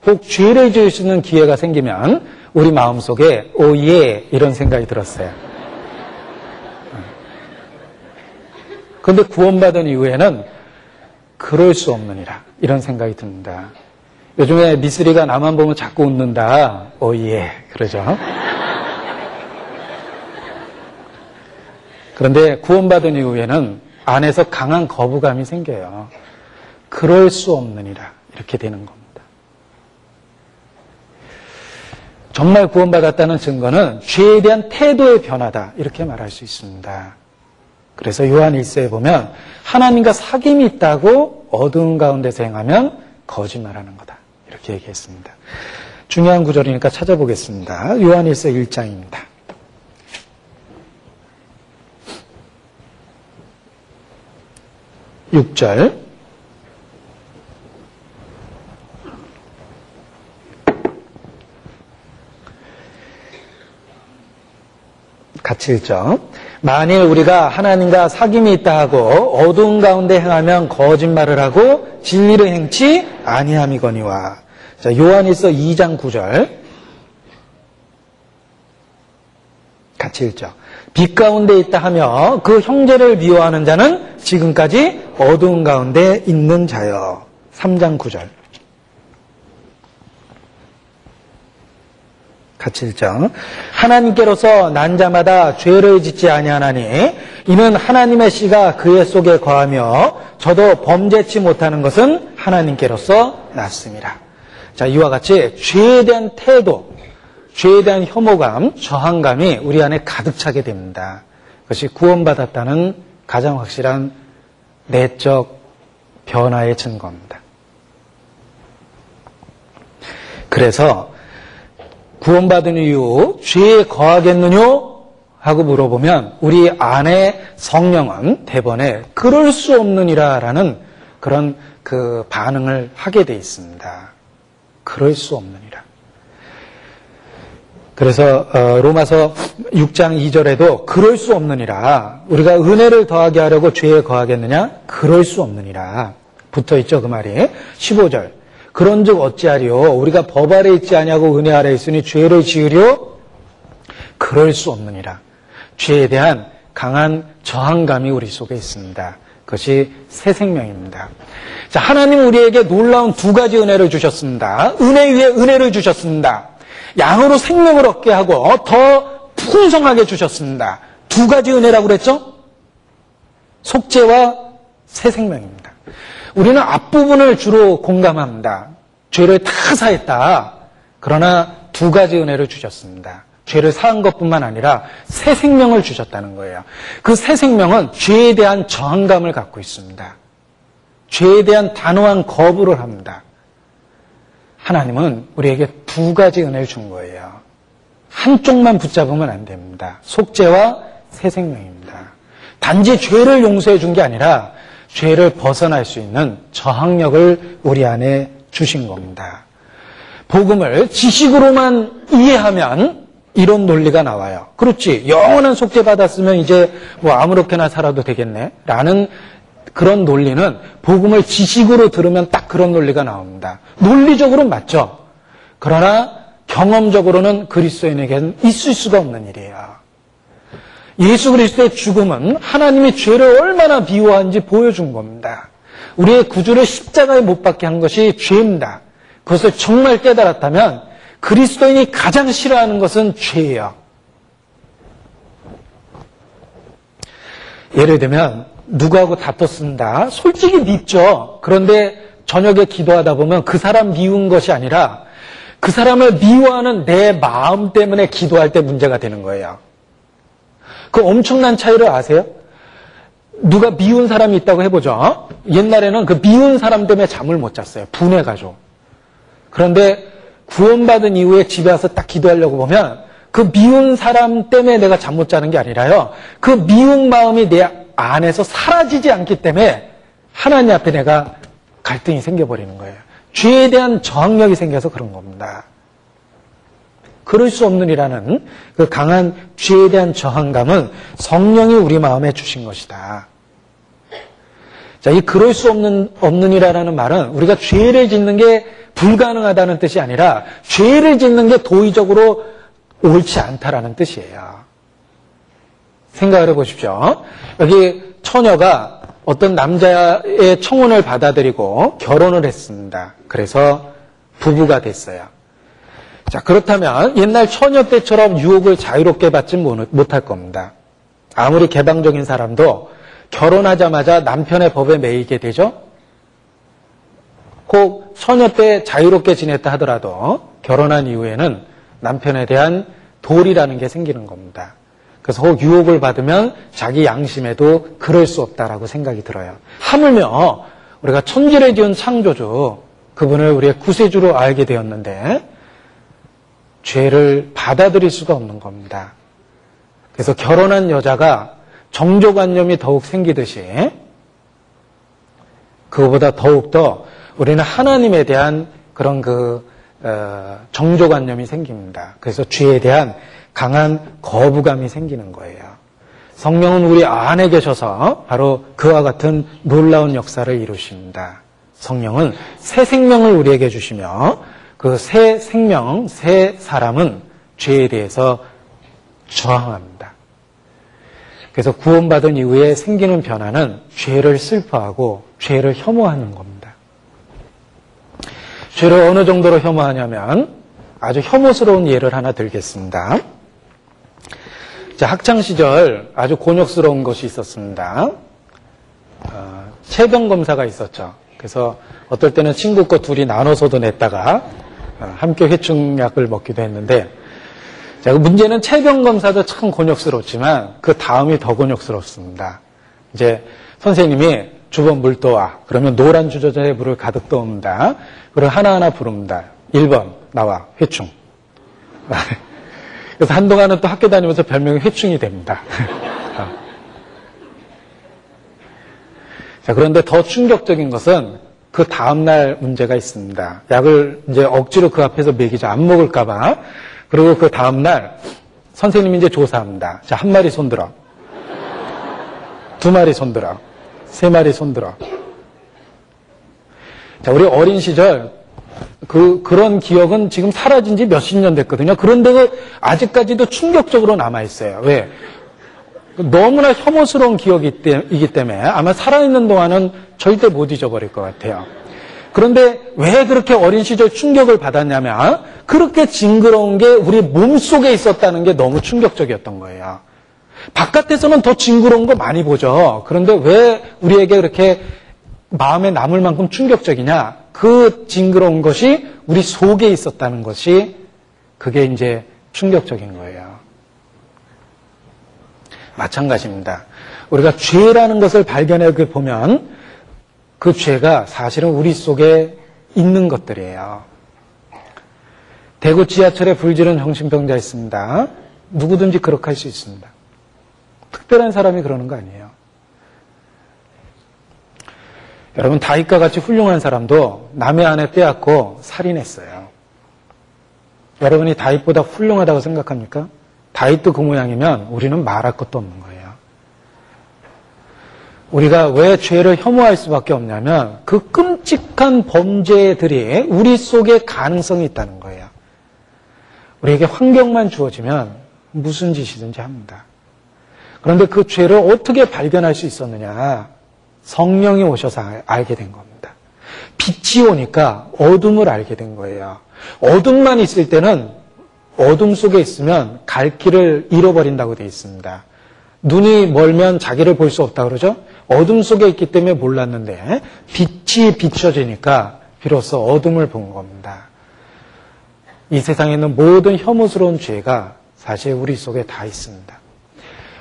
혹 죄를 지을 수 있는 기회가 생기면 우리 마음속에 오예 이런 생각이 들었어요. 그런데 구원받은 이후에는 그럴 수 없느니라 이런 생각이 듭니다. 요즘에 미쓰리가 나만 보면 자꾸 웃는다. 오예 그러죠. 그런데 구원받은 이후에는 안에서 강한 거부감이 생겨요. 그럴 수 없느니라 이렇게 되는 겁니다. 정말 구원받았다는 증거는 죄에 대한 태도의 변화다 이렇게 말할 수 있습니다. 그래서 요한 1서에 보면 하나님과 사귐이 있다고 어두운 가운데서 행하면 거짓말하는 거다 이렇게 얘기했습니다. 중요한 구절이니까 찾아보겠습니다. 요한 1서 1장입니다. 6절 같이 읽죠. 만일 우리가 하나님과 사귐이 있다 하고 어두운 가운데 행하면 거짓말을 하고 진리를 행치 아니함이거니와. 자, 요한일서 2장 9절 같이 읽죠. 빛 가운데 있다 하며 그 형제를 미워하는 자는 지금까지 어두운 가운데 있는 자여. 3장 9절 같이 읽죠. 하나님께로서 난 자마다 죄를 짓지 아니하나니 이는 하나님의 씨가 그의 속에 거하며 저도 범죄치 못하는 것은 하나님께로서 났습니다. 자, 이와 같이 죄에 대한 태도, 죄에 대한 혐오감, 저항감이 우리 안에 가득 차게 됩니다. 그것이 구원받았다는 가장 확실한 내적 변화의 증거입니다. 그래서 구원받은 이후 죄에 거하겠느뇨? 하고 물어보면 우리 안에 성령은 대번에 그럴 수 없느니라 라는 그런 그 반응을 하게 돼 있습니다. 그럴 수 없느니라. 그래서 로마서 6장 2절에도 그럴 수 없느니라. 우리가 은혜를 더하게 하려고 죄에 거하겠느냐? 그럴 수 없느니라. 붙어있죠 그 말이. 15절 그런즉 어찌하리요? 우리가 법 아래 있지 아니하고 은혜 아래 있으니 죄를 지으려? 그럴 수 없느니라. 죄에 대한 강한 저항감이 우리 속에 있습니다. 그것이 새 생명입니다. 자, 하나님은 우리에게 놀라운 두 가지 은혜를 주셨습니다. 은혜 위에 은혜를 주셨습니다. 양으로 생명을 얻게 하고 더 풍성하게 주셨습니다. 두 가지 은혜라고 그랬죠? 속죄와 새 생명입니다. 우리는 앞부분을 주로 공감합니다. 죄를 다 사했다. 그러나 두 가지 은혜를 주셨습니다. 죄를 사한 것뿐만 아니라 새 생명을 주셨다는 거예요. 그 새 생명은 죄에 대한 저항감을 갖고 있습니다. 죄에 대한 단호한 거부를 합니다. 하나님은 우리에게 두 가지 은혜를 준 거예요. 한쪽만 붙잡으면 안 됩니다. 속죄와 새 생명입니다. 단지 죄를 용서해 준 게 아니라 죄를 벗어날 수 있는 저항력을 우리 안에 주신 겁니다. 복음을 지식으로만 이해하면 이런 논리가 나와요. 그렇지, 영원한 속죄 받았으면 이제 뭐 아무렇게나 살아도 되겠네 라는 그런 논리는 복음을 지식으로 들으면 딱 그런 논리가 나옵니다. 논리적으로는 맞죠. 그러나 경험적으로는 그리스도인에게는 있을 수가 없는 일이에요. 예수 그리스도의 죽음은 하나님이 죄를 얼마나 미워한지 보여준 겁니다. 우리의 구주를 십자가에 못 박게 한 것이 죄입니다. 그것을 정말 깨달았다면 그리스도인이 가장 싫어하는 것은 죄예요. 예를 들면 누구하고 다퉜습니다. 솔직히 밉죠. 그런데 저녁에 기도하다 보면 그 사람 미운 것이 아니라 그 사람을 미워하는 내 마음 때문에 기도할 때 문제가 되는 거예요. 그 엄청난 차이를 아세요? 누가 미운 사람이 있다고 해보죠. 옛날에는 그 미운 사람 때문에 잠을 못 잤어요. 분해가지고. 그런데 구원받은 이후에 집에 와서 딱 기도하려고 보면 그 미운 사람 때문에 내가 잠 못 자는 게 아니라요. 그 미운 마음이 내 안에서 사라지지 않기 때문에 하나님 앞에 내가 갈등이 생겨버리는 거예요. 죄에 대한 저항력이 생겨서 그런 겁니다. 그럴 수 없느니라는 그 강한 죄에 대한 저항감은 성령이 우리 마음에 주신 것이다. 자, 이 그럴 수 없느니라는 말은 우리가 죄를 짓는 게 불가능하다는 뜻이 아니라 죄를 짓는 게 도의적으로 옳지 않다라는 뜻이에요. 생각을 해보십시오. 여기 처녀가 어떤 남자의 청혼을 받아들이고 결혼을 했습니다. 그래서 부부가 됐어요. 자, 그렇다면 옛날 처녀 때처럼 유혹을 자유롭게 받지 못할 겁니다. 아무리 개방적인 사람도 결혼하자마자 남편의 법에 매이게 되죠. 혹 처녀 때 자유롭게 지냈다 하더라도 결혼한 이후에는 남편에 대한 도리라는 게 생기는 겁니다. 그래서 혹 유혹을 받으면 자기 양심에도 그럴 수 없다라고 생각이 들어요. 하물며 우리가 천지를 지은 창조주, 그분을 우리의 구세주로 알게 되었는데 죄를 받아들일 수가 없는 겁니다. 그래서 결혼한 여자가 정조관념이 더욱 생기듯이 그거보다 더욱더 우리는 하나님에 대한 그런 정조관념이 생깁니다. 그래서 죄에 대한 강한 거부감이 생기는 거예요. 성령은 우리 안에 계셔서 바로 그와 같은 놀라운 역사를 이루십니다. 성령은 새 생명을 우리에게 주시며 그 새 생명, 새 사람은 죄에 대해서 저항합니다. 그래서 구원받은 이후에 생기는 변화는 죄를 슬퍼하고 죄를 혐오하는 겁니다. 죄를 어느 정도로 혐오하냐면 아주 혐오스러운 예를 하나 들겠습니다. 자, 학창시절 아주 곤욕스러운 것이 있었습니다. 체병 검사가 있었죠. 그래서 어떨 때는 친구 거 둘이 나눠서도 냈다가 함께 회충약을 먹기도 했는데, 자, 그 문제는 체병 검사도 참 곤욕스럽지만 그 다음이 더 곤욕스럽습니다. 이제 선생님이 주번 물 떠와. 그러면 노란 주저자에 물을 가득 떠옵니다. 그리고 하나하나 부릅니다. 1번 나와 회충. 그래서 한동안은 또 학교 다니면서 별명이 회충이 됩니다. 자, 그런데 더 충격적인 것은 그 다음날 문제가 있습니다. 약을 이제 억지로 그 앞에서 먹이자, 안 먹을까봐. 그리고 그 다음날 선생님이 이제 조사합니다. 자, 한 마리 손들어. 두 마리 손들어. 세 마리 손들어. 자, 우리 어린 시절 그런 기억은 지금 사라진 지 몇십 년 됐거든요. 그런데 아직까지도 충격적으로 남아있어요. 왜? 너무나 혐오스러운 기억이기 때문에 아마 살아있는 동안은 절대 못 잊어버릴 것 같아요. 그런데 왜 그렇게 어린 시절 충격을 받았냐면 그렇게 징그러운 게 우리 몸속에 있었다는 게 너무 충격적이었던 거예요. 바깥에서는 더 징그러운 거 많이 보죠. 그런데 왜 우리에게 그렇게 마음에 남을 만큼 충격적이냐? 그 징그러운 것이 우리 속에 있었다는 것이 그게 이제 충격적인 거예요. 마찬가지입니다. 우리가 죄라는 것을 발견해 보면 그 죄가 사실은 우리 속에 있는 것들이에요. 대구 지하철에 불지른 정신병자 있습니다. 누구든지 그렇게 할 수 있습니다. 특별한 사람이 그러는 거 아니에요. 여러분, 다윗과 같이 훌륭한 사람도 남의 아내 빼앗고 살인했어요. 여러분이 다윗보다 훌륭하다고 생각합니까? 다윗도 그 모양이면 우리는 말할 것도 없는 거예요. 우리가 왜 죄를 혐오할 수밖에 없냐면 그 끔찍한 범죄들이 우리 속에 가능성이 있다는 거예요. 우리에게 환경만 주어지면 무슨 짓이든지 합니다. 그런데 그 죄를 어떻게 발견할 수 있었느냐? 성령이 오셔서 알게 된 겁니다. 빛이 오니까 어둠을 알게 된 거예요. 어둠만 있을 때는 어둠 속에 있으면 갈 길을 잃어버린다고 되어 있습니다. 눈이 멀면 자기를 볼 수 없다고 그러죠? 어둠 속에 있기 때문에 몰랐는데 빛이 비춰지니까 비로소 어둠을 본 겁니다. 이 세상에 있는 모든 혐오스러운 죄가 사실 우리 속에 다 있습니다.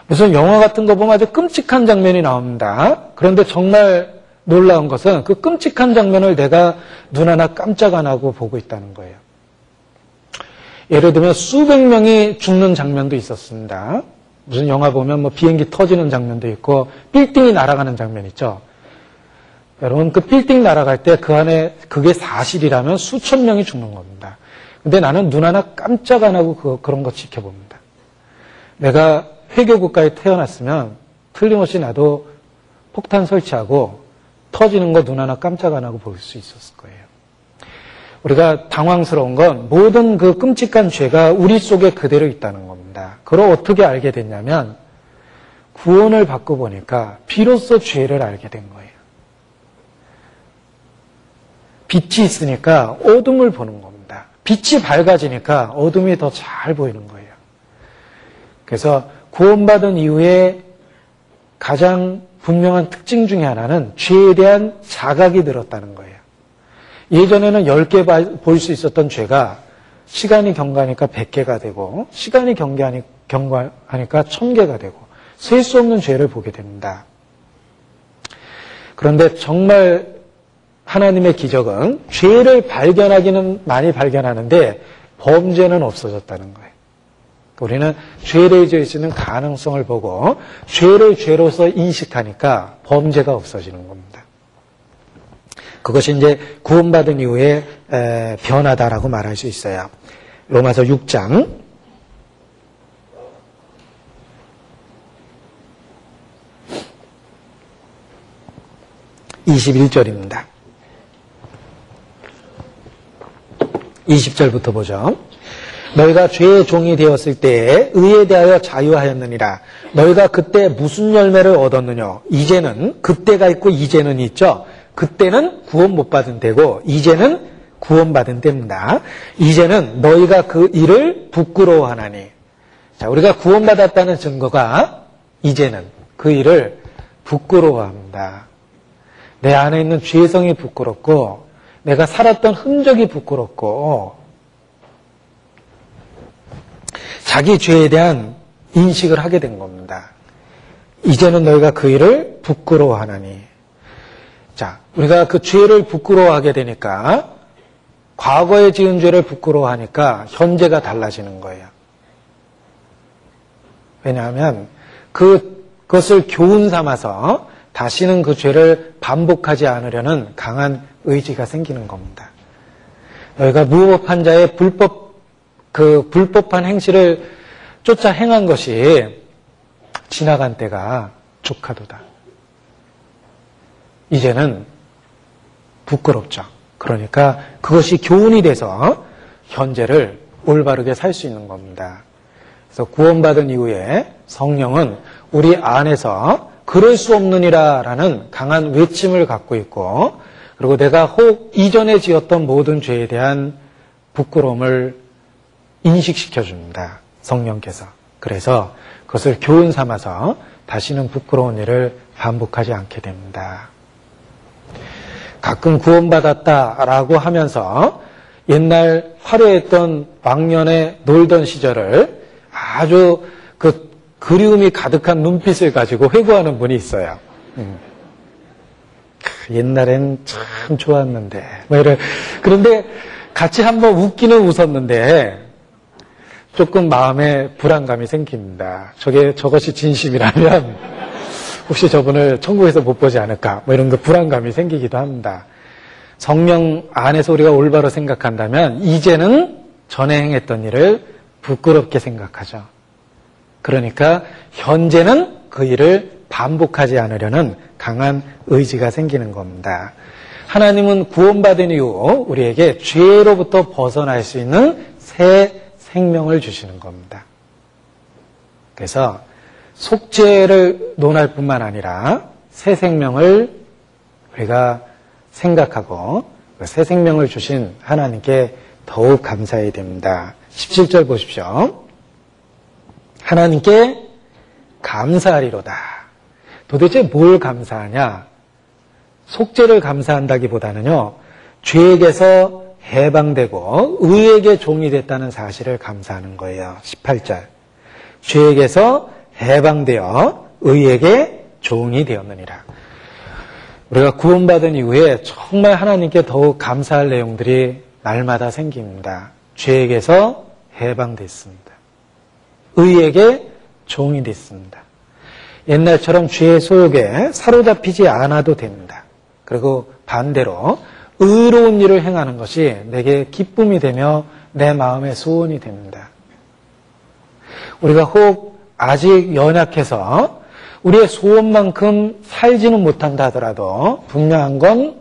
무슨 영화 같은 거 보면 아주 끔찍한 장면이 나옵니다. 그런데 정말 놀라운 것은 그 끔찍한 장면을 내가 눈 하나 깜짝 안 하고 보고 있다는 거예요. 예를 들면 수백 명이 죽는 장면도 있었습니다. 무슨 영화 보면 뭐 비행기 터지는 장면도 있고 빌딩이 날아가는 장면 있죠. 여러분 그 빌딩 날아갈 때 그 안에 그게 사실이라면 수천 명이 죽는 겁니다. 근데 나는 눈 하나 깜짝 안 하고 그런 거 지켜봅니다. 내가 회교 국가에 태어났으면 틀림없이 나도 폭탄 설치하고 터지는 거 눈 하나 깜짝 안 하고 볼 수 있었을 거예요. 우리가 당황스러운 건 모든 그 끔찍한 죄가 우리 속에 그대로 있다는 겁니다. 그걸 어떻게 알게 됐냐면 구원을 받고 보니까 비로소 죄를 알게 된 거예요. 빛이 있으니까 어둠을 보는 겁니다. 빛이 밝아지니까 어둠이 더 잘 보이는 거예요. 그래서 구원받은 이후에 가장 분명한 특징 중에 하나는 죄에 대한 자각이 늘었다는 거예요. 예전에는 10개 볼 수 있었던 죄가 시간이 경과하니까 100개가 되고 시간이 경과하니까 1000개가 되고 셀 수 없는 죄를 보게 됩니다. 그런데 정말 하나님의 기적은 죄를 발견하기는 많이 발견하는데 범죄는 없어졌다는 거예요. 우리는 죄를 지을 수 있는 가능성을 보고 죄를 죄로서 인식하니까 범죄가 없어지는 겁니다. 그것이 이제 구원받은 이후에 변화다라고 말할 수 있어요. 로마서 6장 21절입니다. 20절부터 보죠. 너희가 죄의 종이 되었을 때에 의에 대하여 자유하였느니라. 너희가 그때 무슨 열매를 얻었느냐. 이제는 그때가 있고 이제는 있죠. 그때는 구원 못 받은 때고 이제는 구원받은 때입니다. 이제는 너희가 그 일을 부끄러워하나니. 자, 우리가 구원받았다는 증거가 이제는 그 일을 부끄러워합니다. 내 안에 있는 죄성이 부끄럽고 내가 살았던 흔적이 부끄럽고 자기 죄에 대한 인식을 하게 된 겁니다. 이제는 너희가 그 일을 부끄러워하나니. 자, 우리가 그 죄를 부끄러워하게 되니까 과거에 지은 죄를 부끄러워하니까 현재가 달라지는 거예요. 왜냐하면 그것을 교훈 삼아서 다시는 그 죄를 반복하지 않으려는 강한 의지가 생기는 겁니다. 너희가 무법한 자의 불법한 행실을 쫓아 행한 것이 지나간 때가 족하도다. 이제는 부끄럽죠. 그러니까 그것이 교훈이 돼서 현재를 올바르게 살 수 있는 겁니다. 그래서 구원받은 이후에 성령은 우리 안에서 그럴 수 없느니라라는 강한 외침을 갖고 있고 그리고 내가 혹 이전에 지었던 모든 죄에 대한 부끄러움을 인식시켜줍니다. 성령께서. 그래서 그것을 교훈 삼아서 다시는 부끄러운 일을 반복하지 않게 됩니다. 가끔 구원받았다라고 하면서 옛날 화려했던 왕년에 놀던 시절을 아주 그 그리움이 가득한 눈빛을 가지고 회고하는 분이 있어요. 옛날엔 참 좋았는데. 그런데 같이 한번 웃기는 웃었는데 조금 마음에 불안감이 생깁니다. 저것이 진심이라면 혹시 저분을 천국에서 못 보지 않을까? 이런 거 불안감이 생기기도 합니다. 성령 안에서 우리가 올바로 생각한다면 이제는 전에 행했던 일을 부끄럽게 생각하죠. 그러니까 현재는 그 일을 반복하지 않으려는 강한 의지가 생기는 겁니다. 하나님은 구원받은 이후 우리에게 죄로부터 벗어날 수 있는 새 생명을 주시는 겁니다. 그래서 속죄를 논할 뿐만 아니라 새 생명을 우리가 생각하고 그 새 생명을 주신 하나님께 더욱 감사해야 됩니다. 17절 보십시오. 하나님께 감사하리로다. 도대체 뭘 감사하냐? 속죄를 감사한다기보다는요, 죄에게서 해방되고 의에게 종이 됐다는 사실을 감사하는 거예요. 18절. 죄에게서 해방되어 의에게 종이 되었느니라. 우리가 구원받은 이후에 정말 하나님께 더욱 감사할 내용들이 날마다 생깁니다. 죄에게서 해방됐습니다. 의에게 종이 됐습니다. 옛날처럼 죄의 소욕에 사로잡히지 않아도 됩니다. 그리고 반대로 의로운 일을 행하는 것이 내게 기쁨이 되며 내 마음의 소원이 됩니다. 우리가 혹 아직 연약해서 우리의 소원만큼 살지는 못한다 하더라도 분명한 건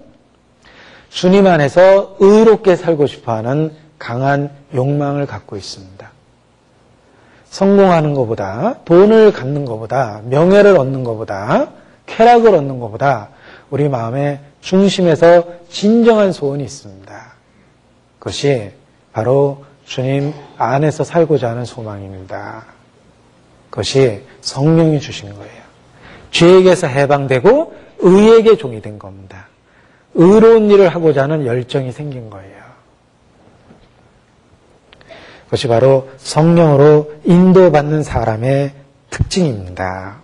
주님 안에서 의롭게 살고 싶어하는 강한 욕망을 갖고 있습니다. 성공하는 것보다, 돈을 갖는 것보다, 명예를 얻는 것보다, 쾌락을 얻는 것보다 우리 마음의 중심에서 진정한 소원이 있습니다. 그것이 바로 주님 안에서 살고자 하는 소망입니다. 그것이 성령이 주신 거예요. 죄에게서 해방되고 의에게 종이 된 겁니다. 의로운 일을 하고자 하는 열정이 생긴 거예요. 그것이 바로 성령으로 인도받는 사람의 특징입니다.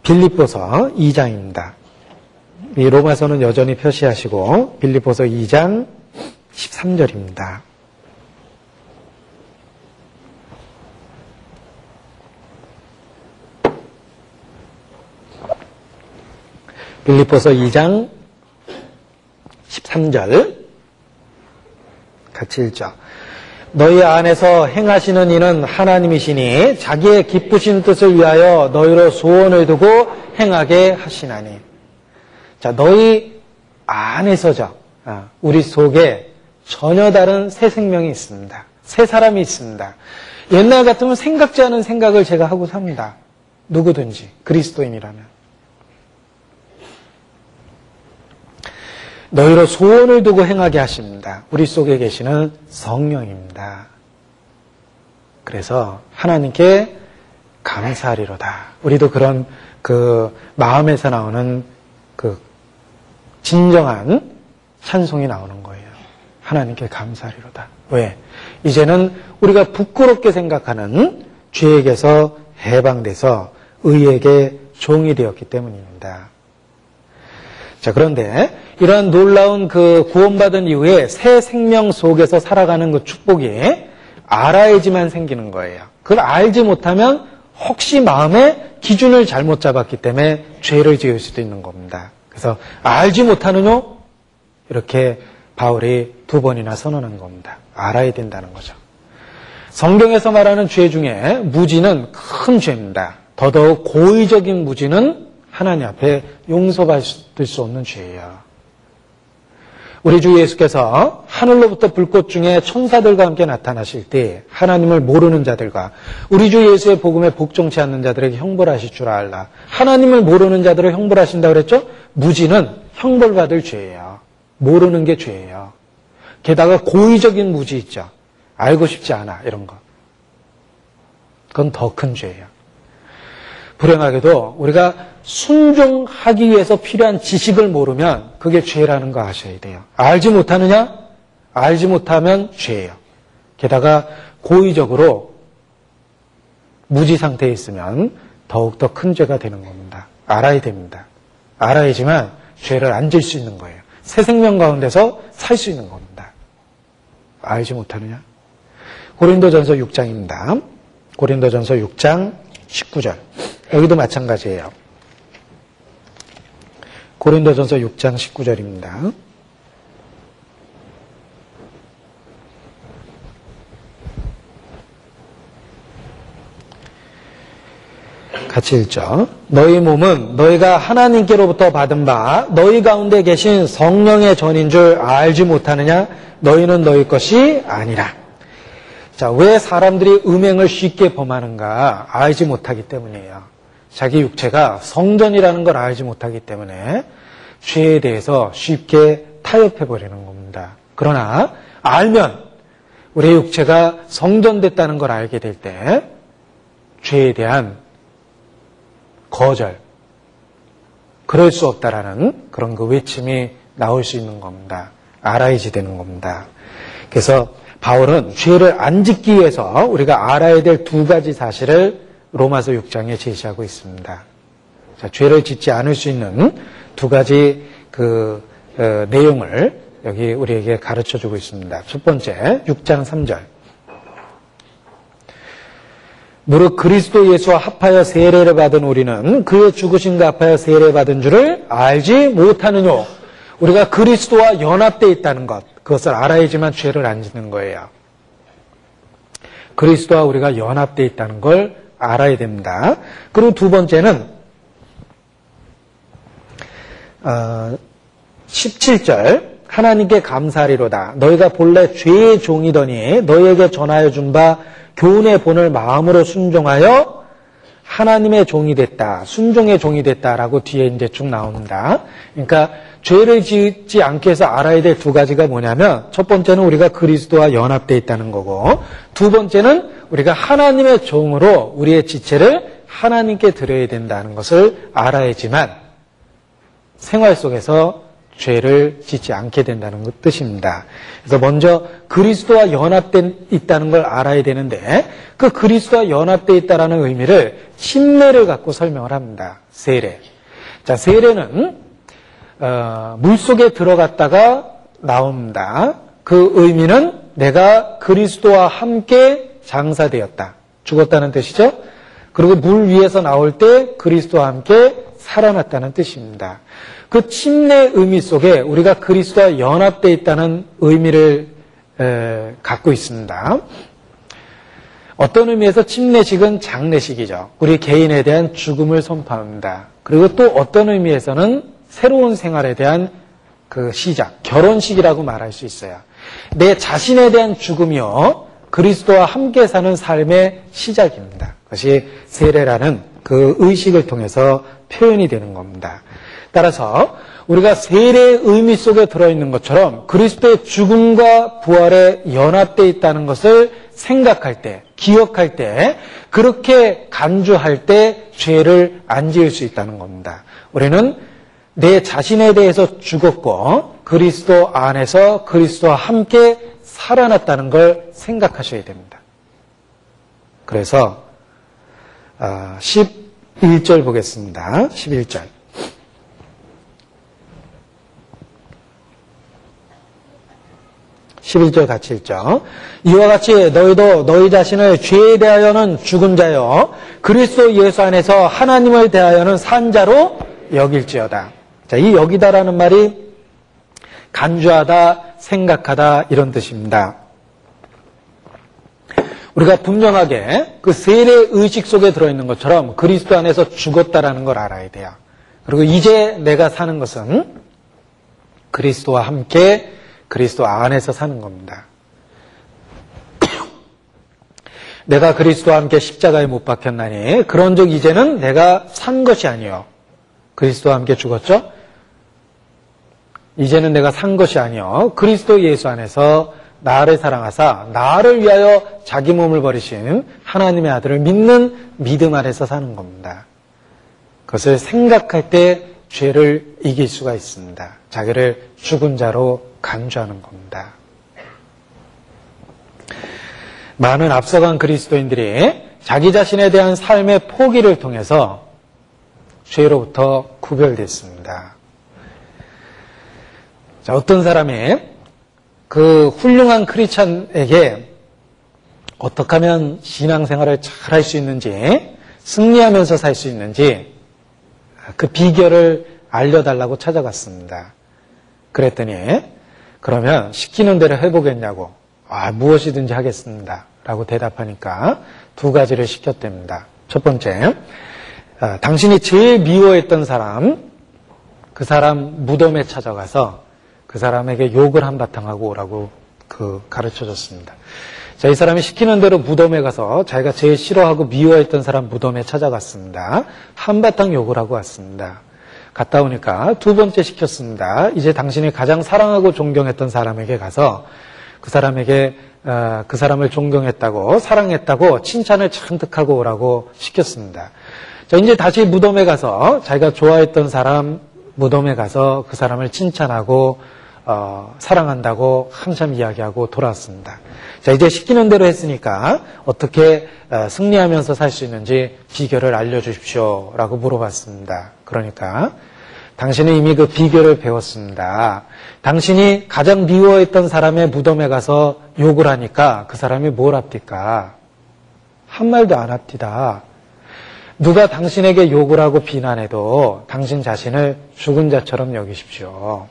빌립보서 2장입니다. 이 로마서는 여전히 표시하시고 빌립보서 2장 13절입니다. 빌립보서 2장 13절 같이 읽죠. 너희 안에서 행하시는 이는 하나님이시니 자기의 기쁘신 뜻을 위하여 너희로 소원을 두고 행하게 하시나니. 자, 너희 안에서죠. 우리 속에 전혀 다른 새 생명이 있습니다. 새 사람이 있습니다. 옛날 같으면 생각지 않은 생각을 제가 하고 삽니다. 누구든지 그리스도인이라면. 너희로 소원을 두고 행하게 하십니다. 우리 속에 계시는 성령입니다. 그래서 하나님께 감사하리로다. 우리도 그런 그 마음에서 나오는 그 진정한 찬송이 나오는 거예요. 하나님께 감사하리로다. 왜? 이제는 우리가 부끄럽게 생각하는 죄에게서 해방돼서 의에게 종이 되었기 때문입니다. 자, 그런데 이러한 놀라운 그 구원받은 이후에 새 생명 속에서 살아가는 그 축복이 알아야지만 생기는 거예요. 그걸 알지 못하면 혹시 마음의 기준을 잘못 잡았기 때문에 죄를 지을 수도 있는 겁니다. 그래서 알지 못하느뇨? 이렇게 바울이 2번이나 선언한 겁니다. 알아야 된다는 거죠. 성경에서 말하는 죄 중에 무지는 큰 죄입니다. 더더욱 고의적인 무지는 하나님 앞에 용서받을 수 없는 죄예요. 우리 주 예수께서 하늘로부터 불꽃 중에 천사들과 함께 나타나실 때 하나님을 모르는 자들과 우리 주 예수의 복음에 복종치 않는 자들에게 형벌하실 줄 알라. 하나님을 모르는 자들을 형벌하신다고 그랬죠? 무지는 형벌받을 죄예요. 모르는 게 죄예요. 게다가 고의적인 무지 있죠. 알고 싶지 않아 이런 거. 그건 더 큰 죄예요. 불행하게도 우리가 순종하기 위해서 필요한 지식을 모르면 그게 죄라는 거 아셔야 돼요. 알지 못하느냐? 알지 못하면 죄예요. 게다가 고의적으로 무지 상태에 있으면 더욱더 큰 죄가 되는 겁니다. 알아야 됩니다. 알아야지만 죄를 안 질 수 있는 거예요. 새 생명 가운데서 살 수 있는 겁니다. 알지 못하느냐? 고린도전서 6장입니다. 고린도전서 6장 19절. 여기도 마찬가지예요. 고린도전서 6장 19절입니다. 같이 읽죠. 너희 몸은 너희가 하나님께로부터 받은 바 너희 가운데 계신 성령의 전인 줄 알지 못하느냐? 너희는 너희 것이 아니라. 자, 왜 사람들이 음행을 쉽게 범하는가? 알지 못하기 때문이에요. 자기 육체가 성전이라는 걸 알지 못하기 때문에 죄에 대해서 쉽게 타협해버리는 겁니다. 그러나 알면 우리의 육체가 성전됐다는 걸 알게 될 때 죄에 대한 거절, 그럴 수 없다라는 그런 그 외침이 나올 수 있는 겁니다. 알아야지 되는 겁니다. 그래서 바울은 죄를 안 짓기 위해서 우리가 알아야 될 두 가지 사실을 로마서 6장에 제시하고 있습니다. 자, 죄를 짓지 않을 수 있는 두 가지 내용을 여기 우리에게 가르쳐 주고 있습니다. 첫 번째, 6장 3절. 무릇 그리스도 예수와 합하여 세례를 받은 우리는 그의 죽으심과 합하여 세례받은 줄을 알지 못하느뇨. 우리가 그리스도와 연합되어 있다는 것, 그것을 알아야지만 죄를 안 짓는 거예요. 그리스도와 우리가 연합되어 있다는 걸 알아야 됩니다. 그리고 두 번째는 17절 하나님께 감사하리로다. 너희가 본래 죄의 종이더니 너희에게 전하여 준 바 교훈의 본을 마음으로 순종하여 하나님의 종이 됐다. 순종의 종이 됐다라고 뒤에 이제 쭉 나옵니다. 그러니까 죄를 짓지 않기 위해서 알아야 될 두 가지가 뭐냐면 첫 번째는 우리가 그리스도와 연합되어 있다는 거고 두 번째는 우리가 하나님의 종으로 우리의 지체를 하나님께 드려야 된다는 것을 알아야지만 생활 속에서 죄를 짓지 않게 된다는 뜻입니다. 그래서 먼저 그리스도와 연합되어 있다는 걸 알아야 되는데 그 그리스도와 연합되어 있다는 의미를 침례를 갖고 설명을 합니다. 세례. 자, 세례는 물속에 들어갔다가 나옵니다. 그 의미는 내가 그리스도와 함께 장사되었다. 죽었다는 뜻이죠. 그리고 물 위에서 나올 때 그리스도와 함께 살아났다는 뜻입니다. 그 침례 의미 속에 우리가 그리스도와 연합되어 있다는 의미를 갖고 있습니다. 어떤 의미에서 침례식은 장례식이죠. 우리 개인에 대한 죽음을 선포합니다. 그리고 또 어떤 의미에서는 새로운 생활에 대한 그 시작, 결혼식이라고 말할 수 있어요. 내 자신에 대한 죽음이요, 그리스도와 함께 사는 삶의 시작입니다. 그것이 세례라는 그 의식을 통해서 표현이 되는 겁니다. 따라서 우리가 세례의 의미 속에 들어있는 것처럼 그리스도의 죽음과 부활에 연합되어 있다는 것을 생각할 때, 기억할 때, 그렇게 간주할 때 죄를 안 지을 수 있다는 겁니다. 우리는 내 자신에 대해서 죽었고 그리스도 안에서 그리스도와 함께 살아났다는 걸 생각하셔야 됩니다. 그래서 11절 보겠습니다. 11절. 같이 읽죠. 이와 같이 너희도 너희 자신을 죄에 대하여는 죽은 자요 그리스도 예수 안에서 하나님을 대하여는 산 자로 여길지어다. 자, 이 여기다라는 말이 간주하다, 생각하다 이런 뜻입니다. 우리가 분명하게 그 세례 의식 속에 들어있는 것처럼 그리스도 안에서 죽었다라는 걸 알아야 돼요. 그리고 이제 내가 사는 것은 그리스도와 함께 그리스도 안에서 사는 겁니다. 내가 그리스도와 함께 십자가에 못 박혔나니 그런즉 이제는 내가 산 것이 아니요 그리스도와 함께 죽었죠? 이제는 내가 산 것이 아니요 그리스도 예수 안에서 나를 사랑하사 나를 위하여 자기 몸을 버리신 하나님의 아들을 믿는 믿음 안에서 사는 겁니다. 그것을 생각할 때 죄를 이길 수가 있습니다. 자기를 죽은 자로 간주하는 겁니다. 많은 앞서간 그리스도인들이 자기 자신에 대한 삶의 포기를 통해서 죄로부터 구별됐습니다. 자, 어떤 사람이 그 훌륭한 크리스찬에게 어떻게 하면 신앙생활을 잘 할 수 있는지, 승리하면서 살 수 있는지 그 비결을 알려달라고 찾아갔습니다. 그랬더니 그러면 시키는 대로 해보겠냐고, 무엇이든지 하겠습니다 라고 대답하니까 두 가지를 시켰답니다. 첫 번째, 당신이 제일 미워했던 사람, 그 사람 무덤에 찾아가서 그 사람에게 욕을 한바탕 하고 오라고 가르쳐줬습니다. 자, 이 사람이 시키는 대로 무덤에 가서 자기가 제일 싫어하고 미워했던 사람 무덤에 찾아갔습니다. 한바탕 욕을 하고 왔습니다. 갔다 오니까 두 번째 시켰습니다. 이제 당신이 가장 사랑하고 존경했던 사람에게 가서 그 사람에게 그 사람을 존경했다고 사랑했다고 칭찬을 잔뜩 하고 오라고 시켰습니다. 자, 이제 다시 무덤에 가서 자기가 좋아했던 사람 무덤에 가서 그 사람을 칭찬하고 사랑한다고 한참 이야기하고 돌아왔습니다. 자, 이제 시키는 대로 했으니까 어떻게 승리하면서 살 수 있는지 비결을 알려주십시오 라고 물어봤습니다. 그러니까 당신은 이미 그 비결을 배웠습니다. 당신이 가장 미워했던 사람의 무덤에 가서 욕을 하니까 그 사람이 뭘 합니까? 한 말도 안 합니다. 누가 당신에게 욕을 하고 비난해도 당신 자신을 죽은 자처럼 여기십시오.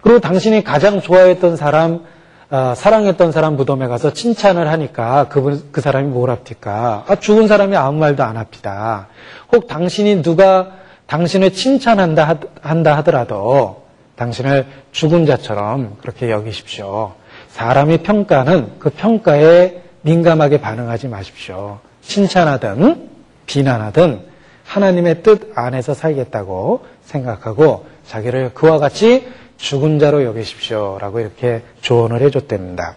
그리고 당신이 가장 좋아했던 사람, 사랑했던 사람 무덤에 가서 칭찬을 하니까 그 사람이 뭘 합니까? 죽은 사람이 아무 말도 안 합니다. 혹 당신이 누가 당신을 칭찬한다 하더라도 당신을 죽은 자처럼 그렇게 여기십시오. 사람이 평가는 그 평가에 민감하게 반응하지 마십시오. 칭찬하든 비난하든 하나님의 뜻 안에서 살겠다고 생각하고 자기를 그와 같이 죽은 자로 여기십시오 라고 이렇게 조언을 해줬답니다.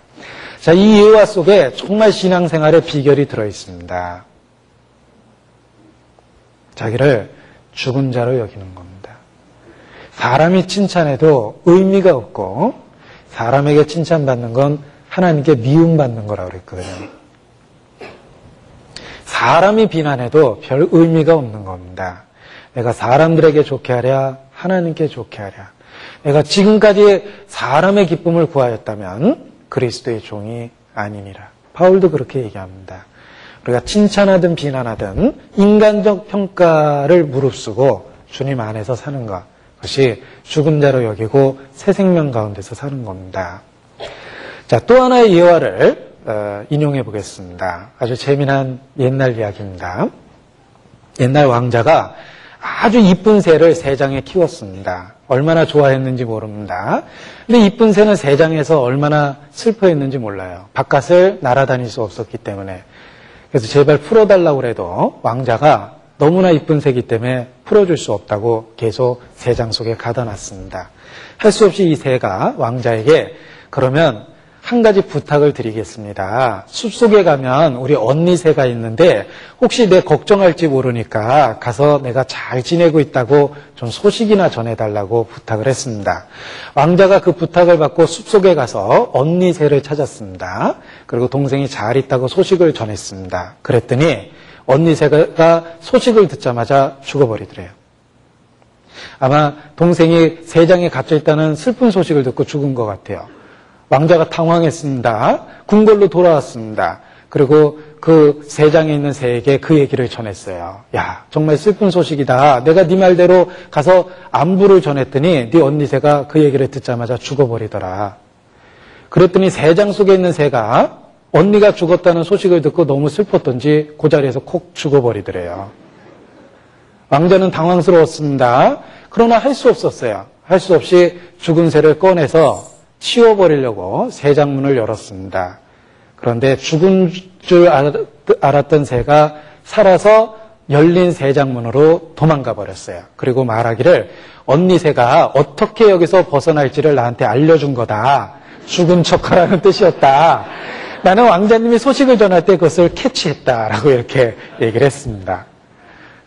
자, 이 예화 속에 정말 신앙생활의 비결이 들어있습니다. 자기를 죽은 자로 여기는 겁니다. 사람이 칭찬해도 의미가 없고 사람에게 칭찬받는 건 하나님께 미움받는 거라고 그랬거든요. 사람이 비난해도 별 의미가 없는 겁니다. 내가 사람들에게 좋게 하랴 하나님께 좋게 하랴. 내가 지금까지 사람의 기쁨을 구하였다면 그리스도의 종이 아니니라. 바울도 그렇게 얘기합니다. 우리가 칭찬하든 비난하든 인간적 평가를 무릅쓰고 주님 안에서 사는 것, 그것이 죽은 자로 여기고 새 생명 가운데서 사는 겁니다. 자, 또 하나의 예화를 인용해 보겠습니다. 아주 재미난 옛날 이야기입니다. 옛날 왕자가 아주 이쁜 새를 새장에 키웠습니다. 얼마나 좋아했는지 모릅니다. 근데 이쁜 새는 새장에서 얼마나 슬퍼했는지 몰라요. 바깥을 날아다닐 수 없었기 때문에. 그래서 제발 풀어달라고 해도 왕자가 너무나 이쁜 새이기 때문에 풀어줄 수 없다고 계속 새장 속에 가둬놨습니다. 할 수 없이 이 새가 왕자에게 그러면 한 가지 부탁을 드리겠습니다. 숲속에 가면 우리 언니 새가 있는데 혹시 내 걱정할지 모르니까 가서 내가 잘 지내고 있다고 좀 소식이나 전해달라고 부탁을 했습니다. 왕자가 그 부탁을 받고 숲속에 가서 언니 새를 찾았습니다. 그리고 동생이 잘 있다고 소식을 전했습니다. 그랬더니 언니 새가 소식을 듣자마자 죽어버리더래요. 아마 동생이 새장에 갇혀있다는 슬픈 소식을 듣고 죽은 것 같아요. 왕자가 당황했습니다. 궁궐로 돌아왔습니다. 그리고 그 새장에 있는 새에게 그 얘기를 전했어요. 야, 정말 슬픈 소식이다. 내가 네 말대로 가서 안부를 전했더니 네 언니 새가 그 얘기를 듣자마자 죽어버리더라. 그랬더니 새장 속에 있는 새가 언니가 죽었다는 소식을 듣고 너무 슬펐던지 그 자리에서 콕 죽어버리더래요. 왕자는 당황스러웠습니다. 그러나 할 수 없었어요. 할 수 없이 죽은 새를 꺼내서 치워버리려고 새장문을 열었습니다. 그런데 죽은 줄 알았던 새가 살아서 열린 새장문으로 도망가 버렸어요. 그리고 말하기를 언니 새가 어떻게 여기서 벗어날지를 나한테 알려준 거다. 죽은 척하라는 뜻이었다. 나는 왕자님이 소식을 전할 때 그것을 캐치했다라고 이렇게 얘기를 했습니다.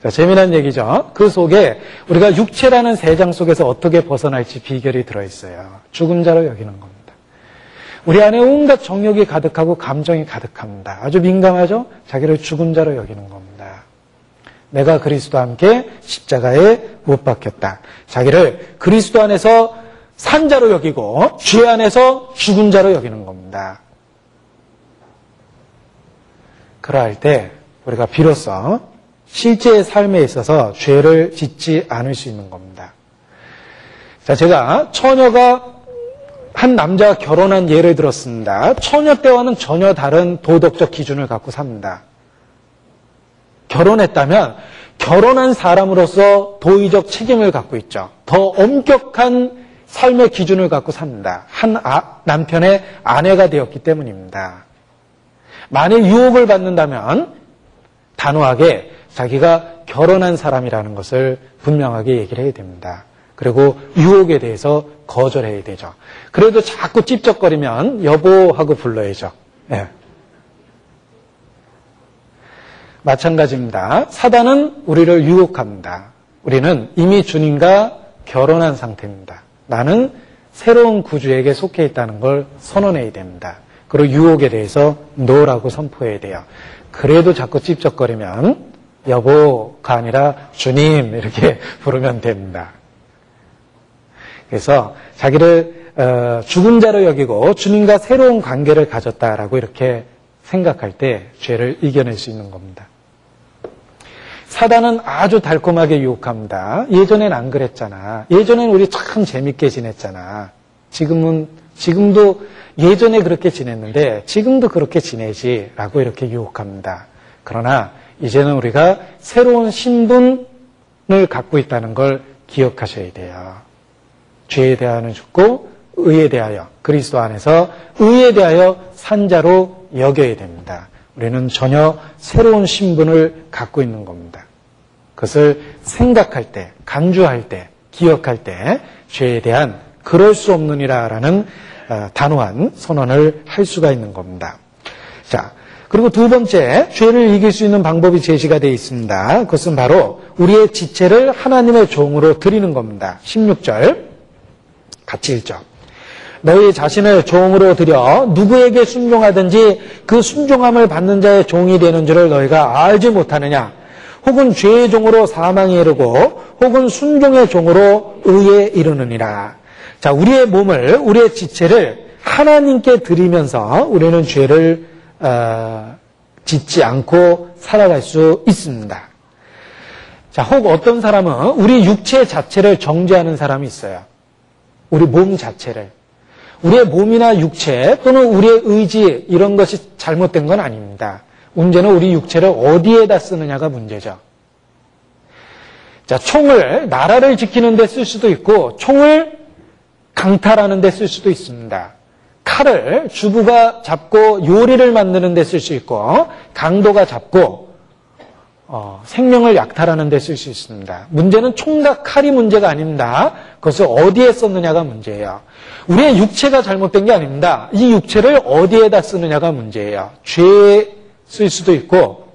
자, 재미난 얘기죠. 그 속에 우리가 육체라는 새장 속에서 어떻게 벗어날지 비결이 들어있어요. 죽은 자로 여기는 겁니다. 우리 안에 온갖 정욕이 가득하고 감정이 가득합니다. 아주 민감하죠? 자기를 죽은 자로 여기는 겁니다. 내가 그리스도와 함께 십자가에 못 박혔다. 자기를 그리스도 안에서 산 자로 여기고 죄 안에서 죽은 자로 여기는 겁니다. 그러할 때 우리가 비로소 실제의 삶에 있어서 죄를 짓지 않을 수 있는 겁니다. 자, 제가 처녀가 한 남자와 결혼한 예를 들었습니다. 처녀 때와는 전혀 다른 도덕적 기준을 갖고 삽니다. 결혼했다면 결혼한 사람으로서 도의적 책임을 갖고 있죠. 더 엄격한 삶의 기준을 갖고 삽니다. 한 남편의 아내가 되었기 때문입니다. 만일 유혹을 받는다면 단호하게 자기가 결혼한 사람이라는 것을 분명하게 얘기를 해야 됩니다. 그리고 유혹에 대해서 거절해야 되죠. 그래도 자꾸 찝쩍거리면 여보하고 불러야죠. 네. 마찬가지입니다. 사단은 우리를 유혹합니다. 우리는 이미 주님과 결혼한 상태입니다. 나는 새로운 구주에게 속해 있다는 걸 선언해야 됩니다. 그리고 유혹에 대해서 노라고 선포해야 돼요. 그래도 자꾸 찝쩍거리면 여보가 아니라 주님 이렇게 부르면 됩니다. 그래서 자기를 죽은 자로 여기고 주님과 새로운 관계를 가졌다라고 이렇게 생각할 때 죄를 이겨낼 수 있는 겁니다. 사단은 아주 달콤하게 유혹합니다. 예전엔 안 그랬잖아. 예전엔 우리 참 재밌게 지냈잖아. 지금도 예전에 그렇게 지냈는데 지금도 그렇게 지내지 라고 이렇게 유혹합니다. 그러나 이제는 우리가 새로운 신분을 갖고 있다는 걸 기억하셔야 돼요. 죄에 대하여는 죽고 의에 대하여 그리스도 안에서 의에 대하여 산자로 여겨야 됩니다. 우리는 전혀 새로운 신분을 갖고 있는 겁니다. 그것을 생각할 때, 간주할 때, 기억할 때 죄에 대한 그럴 수 없느니라라는 단호한 선언을 할 수가 있는 겁니다. 자, 그리고 두 번째, 죄를 이길 수 있는 방법이 제시가 되어 있습니다. 그것은 바로 우리의 지체를 하나님의 종으로 드리는 겁니다. 16절 같이 읽죠. 너희 자신을 종으로 드려 누구에게 순종하든지 그 순종함을 받는 자의 종이 되는 줄을 너희가 알지 못하느냐. 혹은 죄의 종으로 사망에 이르고 혹은 순종의 종으로 의에 이르느니라. 자, 우리의 몸을, 우리의 지체를 하나님께 드리면서 우리는 죄를 짓지 않고 살아갈 수 있습니다. 자, 혹 어떤 사람은 우리 육체 자체를 정죄하는 사람이 있어요. 우리 몸 자체를. 우리의 몸이나 육체 또는 우리의 의지 이런 것이 잘못된 건 아닙니다. 문제는 우리 육체를 어디에다 쓰느냐가 문제죠. 자, 총을 나라를 지키는 데 쓸 수도 있고 총을 강탈하는 데 쓸 수도 있습니다. 칼을 주부가 잡고 요리를 만드는 데 쓸 수 있고 강도가 잡고 생명을 약탈하는 데 쓸 수 있습니다. 문제는 총과 칼이 문제가 아닙니다. 그것을 어디에 썼느냐가 문제예요. 우리의 육체가 잘못된 게 아닙니다. 이 육체를 어디에다 쓰느냐가 문제예요. 죄에 쓸 수도 있고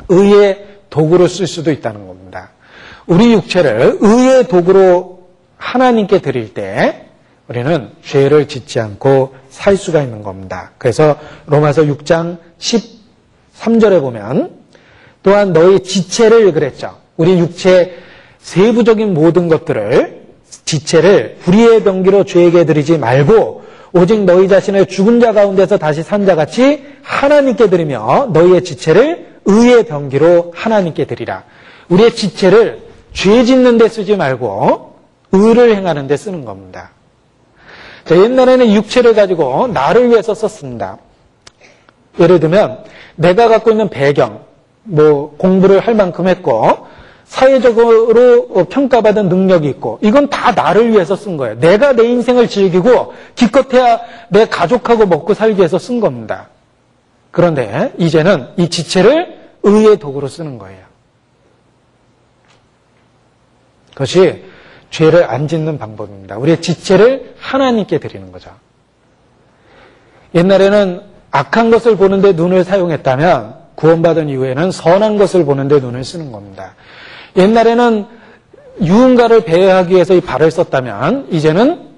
의의 도구로 쓸 수도 있다는 겁니다. 우리 육체를 의의 도구로 하나님께 드릴 때 우리는 죄를 짓지 않고 살 수가 있는 겁니다. 그래서 로마서 6장 13절에 보면 또한 너희 지체를 그랬죠. 우리 육체 세부적인 모든 것들을 지체를 불의의 병기로 죄에게 드리지 말고 오직 너희 자신을 죽은 자 가운데서 다시 산 자같이 하나님께 드리며 너희의 지체를 의의 병기로 하나님께 드리라. 우리의 지체를 죄 짓는 데 쓰지 말고 의를 행하는 데 쓰는 겁니다. 자, 옛날에는 육체를 가지고 나를 위해서 썼습니다. 예를 들면 내가 갖고 있는 배경, 공부를 할 만큼 했고 사회적으로 평가받은 능력이 있고 이건 다 나를 위해서 쓴 거예요. 내가 내 인생을 즐기고 기껏해야 내 가족하고 먹고 살기 위해서 쓴 겁니다. 그런데 이제는 이 지체를 의의 도구로 쓰는 거예요. 그것이 죄를 안 짓는 방법입니다. 우리의 지체를 하나님께 드리는 거죠. 옛날에는 악한 것을 보는데 눈을 사용했다면 구원받은 이후에는 선한 것을 보는데 눈을 쓰는 겁니다. 옛날에는 유흥가를 배회하기 위해서 이 발을 썼다면 이제는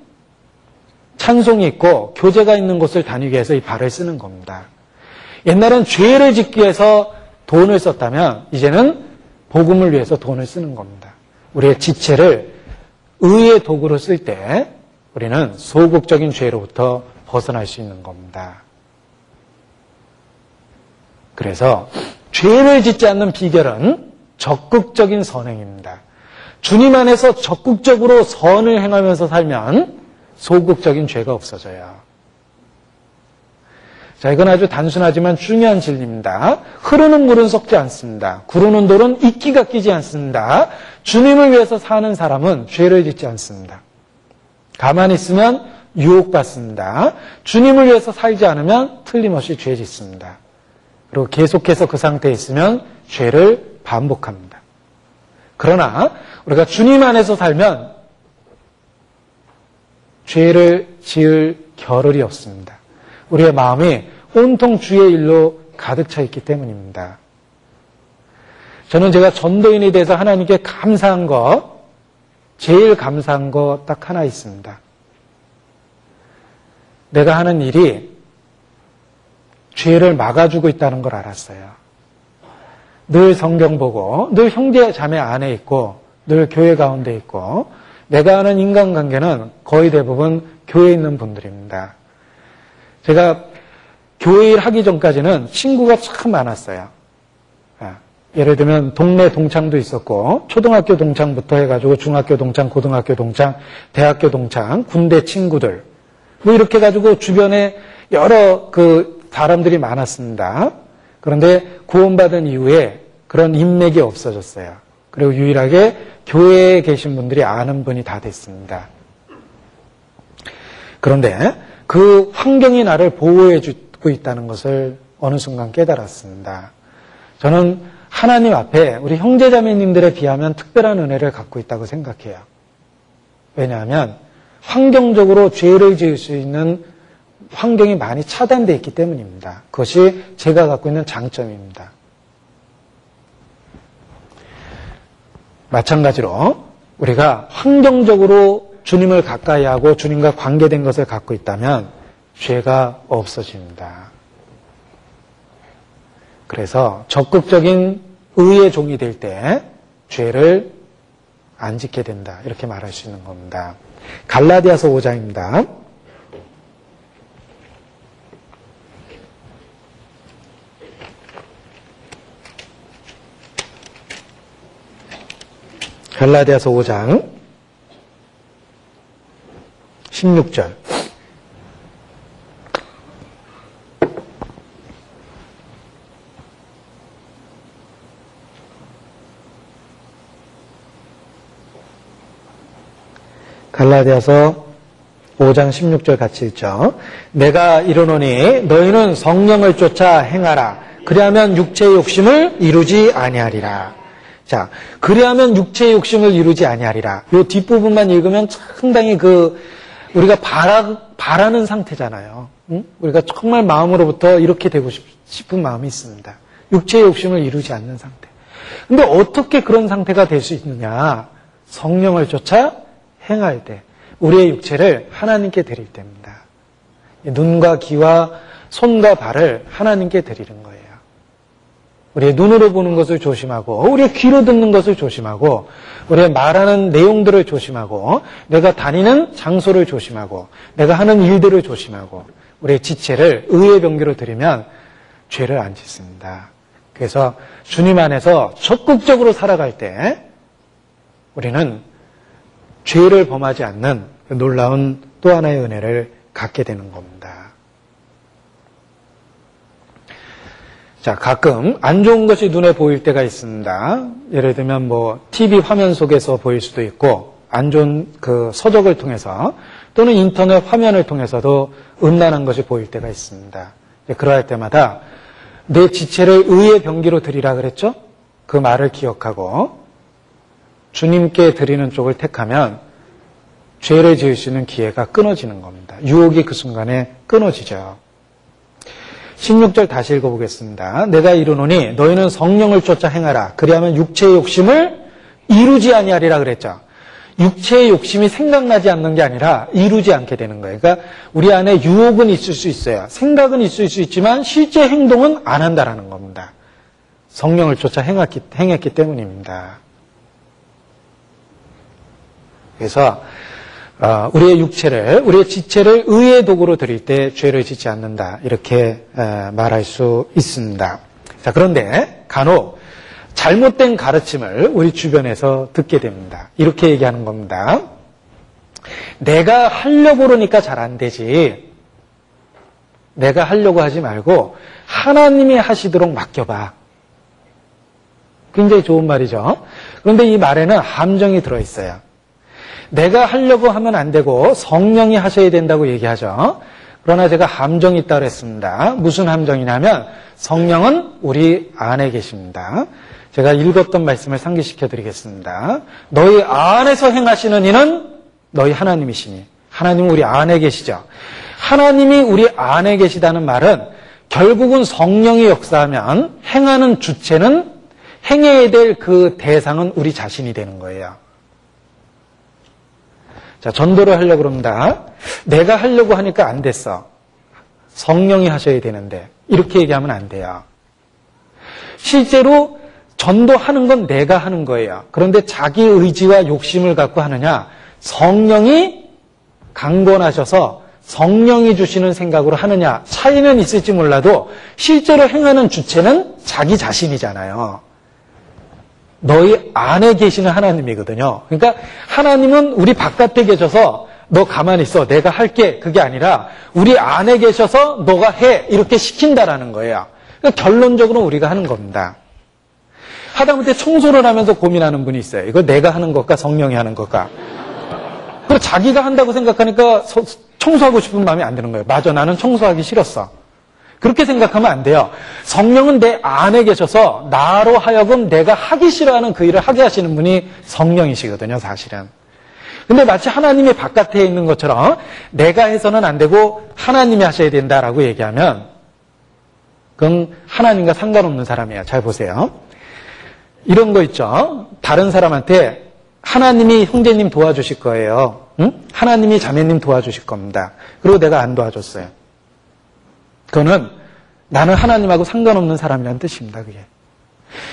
찬송이 있고 교제가 있는 곳을 다니기 위해서 이 발을 쓰는 겁니다. 옛날엔 죄를 짓기 위해서 돈을 썼다면 이제는 복음을 위해서 돈을 쓰는 겁니다. 우리의 지체를 의의 도구로 쓸 때 우리는 소극적인 죄로부터 벗어날 수 있는 겁니다. 그래서 죄를 짓지 않는 비결은 적극적인 선행입니다. 주님 안에서 적극적으로 선을 행하면서 살면 소극적인 죄가 없어져요. 자, 이건 아주 단순하지만 중요한 진리입니다. 흐르는 물은 썩지 않습니다. 구르는 돌은 이끼가 끼지 않습니다. 주님을 위해서 사는 사람은 죄를 짓지 않습니다. 가만히 있으면 유혹받습니다. 주님을 위해서 살지 않으면 틀림없이 죄 짓습니다. 그리고 계속해서 그 상태에 있으면 죄를 반복합니다. 그러나 우리가 주님 안에서 살면 죄를 지을 겨를이 없습니다. 우리의 마음이 온통 주의 일로 가득 차 있기 때문입니다. 저는 제가 전도인이 돼서 하나님께 감사한 거, 제일 감사한 거 딱 하나 있습니다. 내가 하는 일이 죄를 막아주고 있다는 걸 알았어요. 늘 성경 보고, 늘 형제 자매 안에 있고, 늘 교회 가운데 있고, 내가 하는 인간관계는 거의 대부분 교회에 있는 분들입니다. 제가 교회 일 하기 전까지는 친구가 참 많았어요. 예를 들면 동네 동창도 있었고, 초등학교 동창부터 해가지고 중학교 동창, 고등학교 동창, 대학교 동창, 군대 친구들, 뭐 이렇게 해가지고 주변에 여러 사람들이 많았습니다. 그런데 구원받은 이후에 그런 인맥이 없어졌어요. 그리고 유일하게 교회에 계신 분들이 아는 분이 다 됐습니다. 그런데 그 환경이 나를 보호해주고 있다는 것을 어느 순간 깨달았습니다. 저는 하나님 앞에 우리 형제자매님들에 비하면 특별한 은혜를 갖고 있다고 생각해요. 왜냐하면 환경적으로 죄를 지을 수 있는 환경이 많이 차단되어 있기 때문입니다. 그것이 제가 갖고 있는 장점입니다. 마찬가지로 우리가 환경적으로 주님을 가까이 하고 주님과 관계된 것을 갖고 있다면 죄가 없어집니다. 그래서 적극적인 의의 종이 될 때 죄를 안 짓게 된다. 이렇게 말할 수 있는 겁니다. 갈라디아서 5장입니다. 갈라디아서 5장 16절. 갈라디아서 5장 16절 같이 읽죠. 내가 이르노니 너희는 성령을 쫓아 행하라. 그리하면 육체의 욕심을 이루지 아니하리라. 자, 그리하면 육체의 욕심을 이루지 아니하리라. 요 뒷부분만 읽으면 상당히 우리가 바라는 상태잖아요. 응? 우리가 정말 마음으로부터 이렇게 되고 싶은 마음이 있습니다. 육체의 욕심을 이루지 않는 상태. 근데 어떻게 그런 상태가 될 수 있느냐? 성령을 쫓아 행할 때 우리의 육체를 하나님께 드릴 때입니다. 눈과 귀와 손과 발을 하나님께 드리는 거예요. 우리의 눈으로 보는 것을 조심하고 우리의 귀로 듣는 것을 조심하고 우리의 말하는 내용들을 조심하고 내가 다니는 장소를 조심하고 내가 하는 일들을 조심하고 우리의 지체를 의의 병기로 드리면 죄를 안 짓습니다. 그래서 주님 안에서 적극적으로 살아갈 때 우리는 죄를 범하지 않는 놀라운 또 하나의 은혜를 갖게 되는 겁니다. 자, 가끔 안 좋은 것이 눈에 보일 때가 있습니다. 예를 들면 TV 화면 속에서 보일 수도 있고 안 좋은 서적을 통해서 또는 인터넷 화면을 통해서도 음란한 것이 보일 때가 있습니다. 그러할 때마다 내 지체를 의의 병기로 드리라 그랬죠? 그 말을 기억하고 주님께 드리는 쪽을 택하면 죄를 지을 수 있는 기회가 끊어지는 겁니다. 유혹이 그 순간에 끊어지죠. 16절 다시 읽어보겠습니다. 내가 이르노니 너희는 성령을 쫓아 행하라. 그리하면 육체의 욕심을 이루지 아니하리라 그랬죠. 육체의 욕심이 생각나지 않는 게 아니라 이루지 않게 되는 거예요. 그러니까 우리 안에 유혹은 있을 수 있어요. 생각은 있을 수 있지만 실제 행동은 안 한다라는 겁니다. 성령을 쫓아 행했기 때문입니다. 그래서 우리의 육체를, 우리의 지체를 의의 도구로 드릴 때 죄를 짓지 않는다. 이렇게 말할 수 있습니다. 자, 그런데 간혹 잘못된 가르침을 우리 주변에서 듣게 됩니다. 이렇게 얘기하는 겁니다. 내가 하려고 그러니까 잘 안 되지. 내가 하려고 하지 말고 하나님이 하시도록 맡겨봐. 굉장히 좋은 말이죠. 그런데 이 말에는 함정이 들어있어요. 내가 하려고 하면 안 되고 성령이 하셔야 된다고 얘기하죠. 그러나 제가 함정이 있다고 했습니다. 무슨 함정이냐면 성령은 우리 안에 계십니다. 제가 읽었던 말씀을 상기시켜 드리겠습니다. 너희 안에서 행하시는 이는 너희 하나님이시니. 하나님은 우리 안에 계시죠. 하나님이 우리 안에 계시다는 말은 결국은 성령이 역사하면 행하는 주체는 행해야 될 그 대상은 우리 자신이 되는 거예요. 자, 자, 전도를 하려고 그럽니다. 내가 하려고 하니까 안 됐어. 성령이 하셔야 되는데 이렇게 얘기하면 안 돼요. 실제로 전도하는 건 내가 하는 거예요. 그런데 자기 의지와 욕심을 갖고 하느냐, 성령이 강권하셔서 성령이 주시는 생각으로 하느냐, 차이는 있을지 몰라도 실제로 행하는 주체는 자기 자신이잖아요. 너희 안에 계시는 하나님이거든요. 그러니까 하나님은 우리 바깥에 계셔서 너 가만히 있어, 내가 할게, 그게 아니라 우리 안에 계셔서 너가 해, 이렇게 시킨다라는 거예요. 그러니까 결론적으로 우리가 하는 겁니다. 하다못해 청소를 하면서 고민하는 분이 있어요. 이거 내가 하는 것과 성령이 하는 것과. 그리고 자기가 한다고 생각하니까 청소하고 싶은 마음이 안 드는 거예요. 맞아, 나는 청소하기 싫었어. 그렇게 생각하면 안 돼요. 성령은 내 안에 계셔서 나로 하여금 내가 하기 싫어하는 그 일을 하게 하시는 분이 성령이시거든요, 사실은. 근데 마치 하나님이 바깥에 있는 것처럼 내가 해서는 안 되고 하나님이 하셔야 된다라고 얘기하면 그건 하나님과 상관없는 사람이에요. 잘 보세요. 이런 거 있죠. 다른 사람한테 하나님이 형제님 도와주실 거예요. 응? 하나님이 자매님 도와주실 겁니다. 그리고 내가 안 도와줬어요. 그거는 나는 하나님하고 상관없는 사람이라는 뜻입니다. 그게.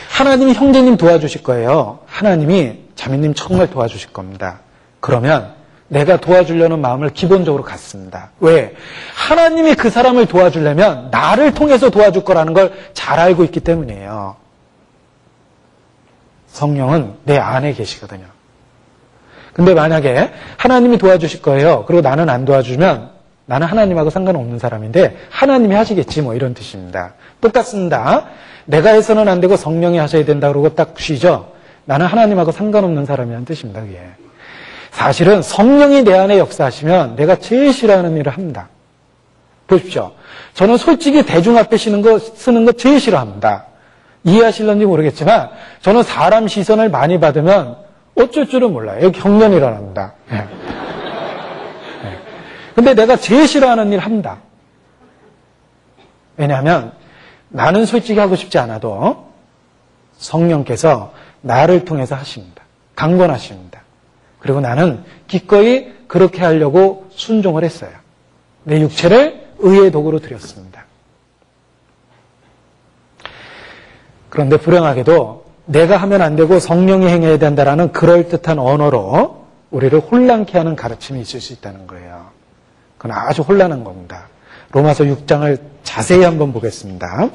하나님이 형제님 도와주실 거예요. 하나님이 자매님 정말 도와주실 겁니다. 그러면 내가 도와주려는 마음을 기본적으로 갖습니다. 왜? 하나님이 그 사람을 도와주려면 나를 통해서 도와줄 거라는 걸 잘 알고 있기 때문이에요. 성령은 내 안에 계시거든요. 근데 만약에 하나님이 도와주실 거예요. 그리고 나는 안 도와주면 나는 하나님하고 상관없는 사람인데 하나님이 하시겠지, 뭐 이런 뜻입니다. 똑같습니다. 내가 해서는 안 되고 성령이 하셔야 된다 그러고 딱 쉬죠. 나는 하나님하고 상관없는 사람이라는 뜻입니다. 그게. 사실은 성령이 내 안에 역사하시면 내가 제일 싫어하는 일을 합니다. 보십시오. 저는 솔직히 대중 앞에 쓰는 거 제일 싫어합니다. 이해하실런지 모르겠지만 저는 사람 시선을 많이 받으면 어쩔 줄은 몰라요. 여기 경련이 일어납니다. 네. 근데 내가 제일 싫어하는 일 합니다. 왜냐하면 나는 솔직히 하고 싶지 않아도 성령께서 나를 통해서 하십니다. 강권하십니다. 그리고 나는 기꺼이 그렇게 하려고 순종을 했어요. 내 육체를 의의 도구로 드렸습니다. 그런데 불행하게도 내가 하면 안 되고 성령이 행해야 된다라는 그럴듯한 언어로 우리를 혼란케 하는 가르침이 있을 수 있다는 거예요. 그건 아주 혼란한 겁니다. 로마서 6장을 자세히 한번 보겠습니다.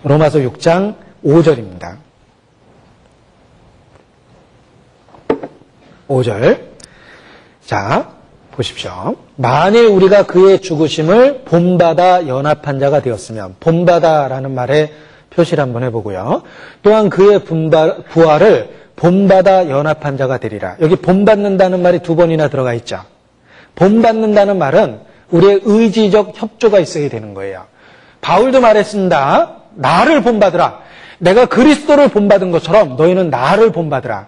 로마서 6장 5절입니다. 5절. 자, 보십시오. 만일 우리가 그의 죽으심을 본받아 연합한 자가 되었으면, 본받아라는 말에 표시를 한번 해보고요. 또한 그의 부활을 본받아 연합한 자가 되리라. 여기 본받는다는 말이 두 번이나 들어가 있죠. 본받는다는 말은 우리의 의지적 협조가 있어야 되는 거예요. 바울도 말했습니다. 나를 본받으라. 내가 그리스도를 본받은 것처럼 너희는 나를 본받으라.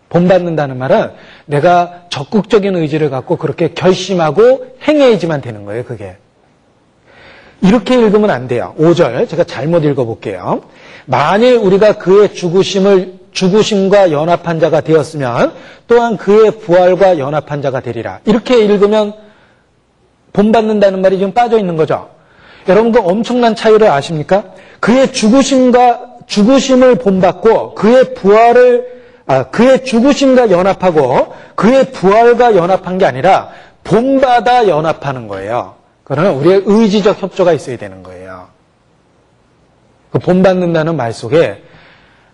본받는다는 말은 내가 적극적인 의지를 갖고 그렇게 결심하고 행해야지만 되는 거예요, 그게. 이렇게 읽으면 안 돼요. 5절, 제가 잘못 읽어볼게요. 만일 우리가 그의 죽으심과 연합한 자가 되었으면 또한 그의 부활과 연합한 자가 되리라. 이렇게 읽으면 본받는다는 말이 지금 빠져 있는 거죠. 여러분, 그 엄청난 차이를 아십니까? 그의 죽으심을 본받고 그의 죽으심과 연합하고 그의 부활과 연합한 게 아니라 본받아 연합하는 거예요. 그러나 우리의 의지적 협조가 있어야 되는 거예요. 그 본받는다는 말 속에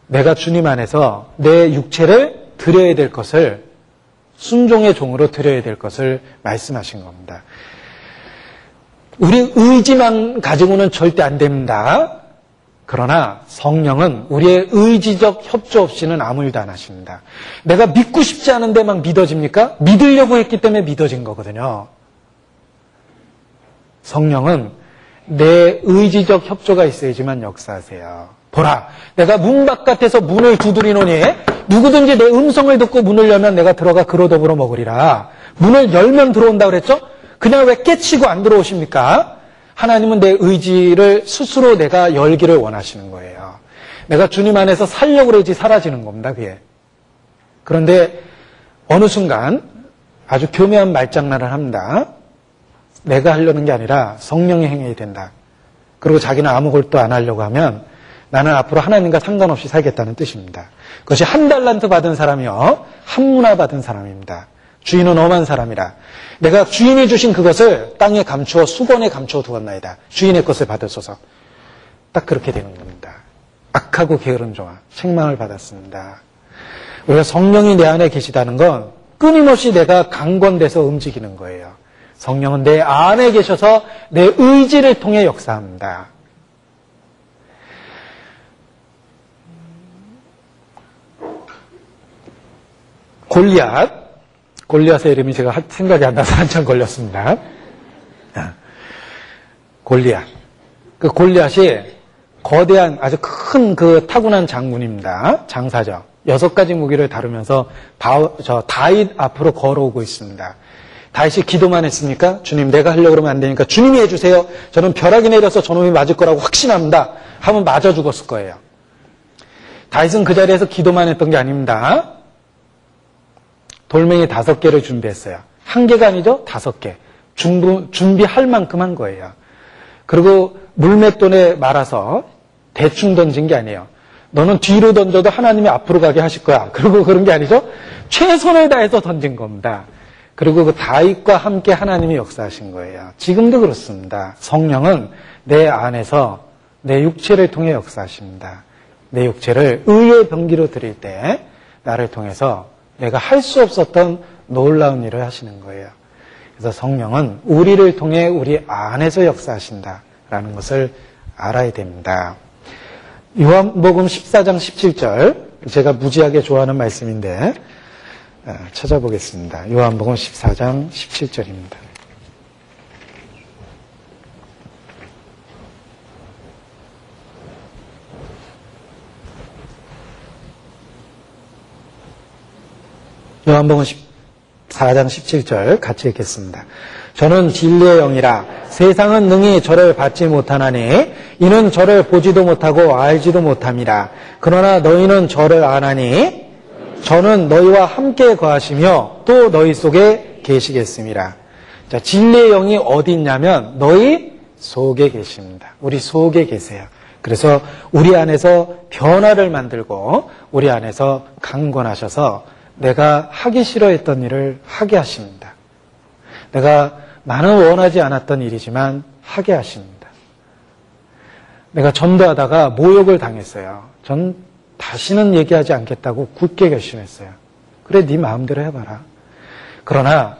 내가 주님 안에서 내 육체를 드려야 될 것을 순종의 종으로 드려야 될 것을 말씀하신 겁니다. 우리 의지만 가지고는 절대 안 됩니다. 그러나 성령은 우리의 의지적 협조 없이는 아무 일도 안 하십니다. 내가 믿고 싶지 않은데 막 믿어집니까? 믿으려고 했기 때문에 믿어진 거거든요. 성령은 내 의지적 협조가 있어야지만 역사하세요. 보라, 내가 문 바깥에서 문을 두드리노니 누구든지 내 음성을 듣고 문을 열면 내가 들어가 그로 더불어 먹으리라. 문을 열면 들어온다 그랬죠? 그냥 왜 깨치고 안 들어오십니까? 하나님은 내 의지를 스스로 내가 열기를 원하시는 거예요. 내가 주님 안에서 살려고 그러지 사라지는 겁니다, 그게. 그런데 어느 순간 아주 교묘한 말장난을 합니다. 내가 하려는 게 아니라 성령이 행해야 된다. 그리고 자기는 아무것도 안 하려고 하면 나는 앞으로 하나님과 상관없이 살겠다는 뜻입니다. 그것이 1달란트 받은 사람이요, 1문화 받은 사람입니다. 주인은 엄한 사람이라 내가 주인이 주신 그것을 땅에 감추어 수건에 감추어 두었나이다. 주인의 것을 받으소서. 딱 그렇게 되는 겁니다. 악하고 게으른 종아, 책망을 받았습니다. 우리가 성령이 내 안에 계시다는 건 끊임없이 내가 강권돼서 움직이는 거예요. 성령은 내 안에 계셔서 내 의지를 통해 역사합니다. 골리앗의 이름이 제가 생각이 안 나서 한참 걸렸습니다. 골리앗. 그 골리앗이 거대한 아주 큰 그 타고난 장군입니다. 장사죠. 6가지 무기를 다루면서 다윗 앞으로 걸어오고 있습니다. 다윗이 기도만 했습니까? 주님, 내가 하려고 그러면 안 되니까 주님이 해주세요. 저는 벼락이 내려서 저놈이 맞을 거라고 확신합니다. 하면 맞아 죽었을 거예요. 다윗은 그 자리에서 기도만 했던 게 아닙니다. 돌멩이 5개를 준비했어요. 1개가 아니죠? 5개. 준비할 만큼 한 거예요. 그리고 물맷돈에 말아서 대충 던진 게 아니에요. 너는 뒤로 던져도 하나님이 앞으로 가게 하실 거야. 그리고 그런 게 아니죠? 최선을 다해서 던진 겁니다. 그리고 그 다윗과 함께 하나님이 역사하신 거예요. 지금도 그렇습니다. 성령은 내 안에서 내 육체를 통해 역사하십니다. 내 육체를 의의 병기로 드릴 때 나를 통해서 내가 할 수 없었던 놀라운 일을 하시는 거예요. 그래서 성령은 우리를 통해 우리 안에서 역사하신다라는 것을 알아야 됩니다. 요한복음 14장 17절, 제가 무지하게 좋아하는 말씀인데 찾아보겠습니다. 요한복음 14장 17절입니다. 요한복음 14장 17절 같이 읽겠습니다. 저는 진리의 영이라 세상은 능히 저를 받지 못하나니 이는 저를 보지도 못하고 알지도 못함이라. 그러나 너희는 저를 아나니 저는 너희와 함께 거하시며 또 너희 속에 계시겠습니다. 자, 진리의 영이 어디 있냐면 너희 속에 계십니다. 우리 속에 계세요. 그래서 우리 안에서 변화를 만들고 우리 안에서 강권하셔서 내가 하기 싫어했던 일을 하게 하십니다. 내가 나는 원하지 않았던 일이지만 하게 하십니다. 내가 전도하다가 모욕을 당했어요. 전 다시는 얘기하지 않겠다고 굳게 결심했어요. 그래, 네 마음대로 해봐라. 그러나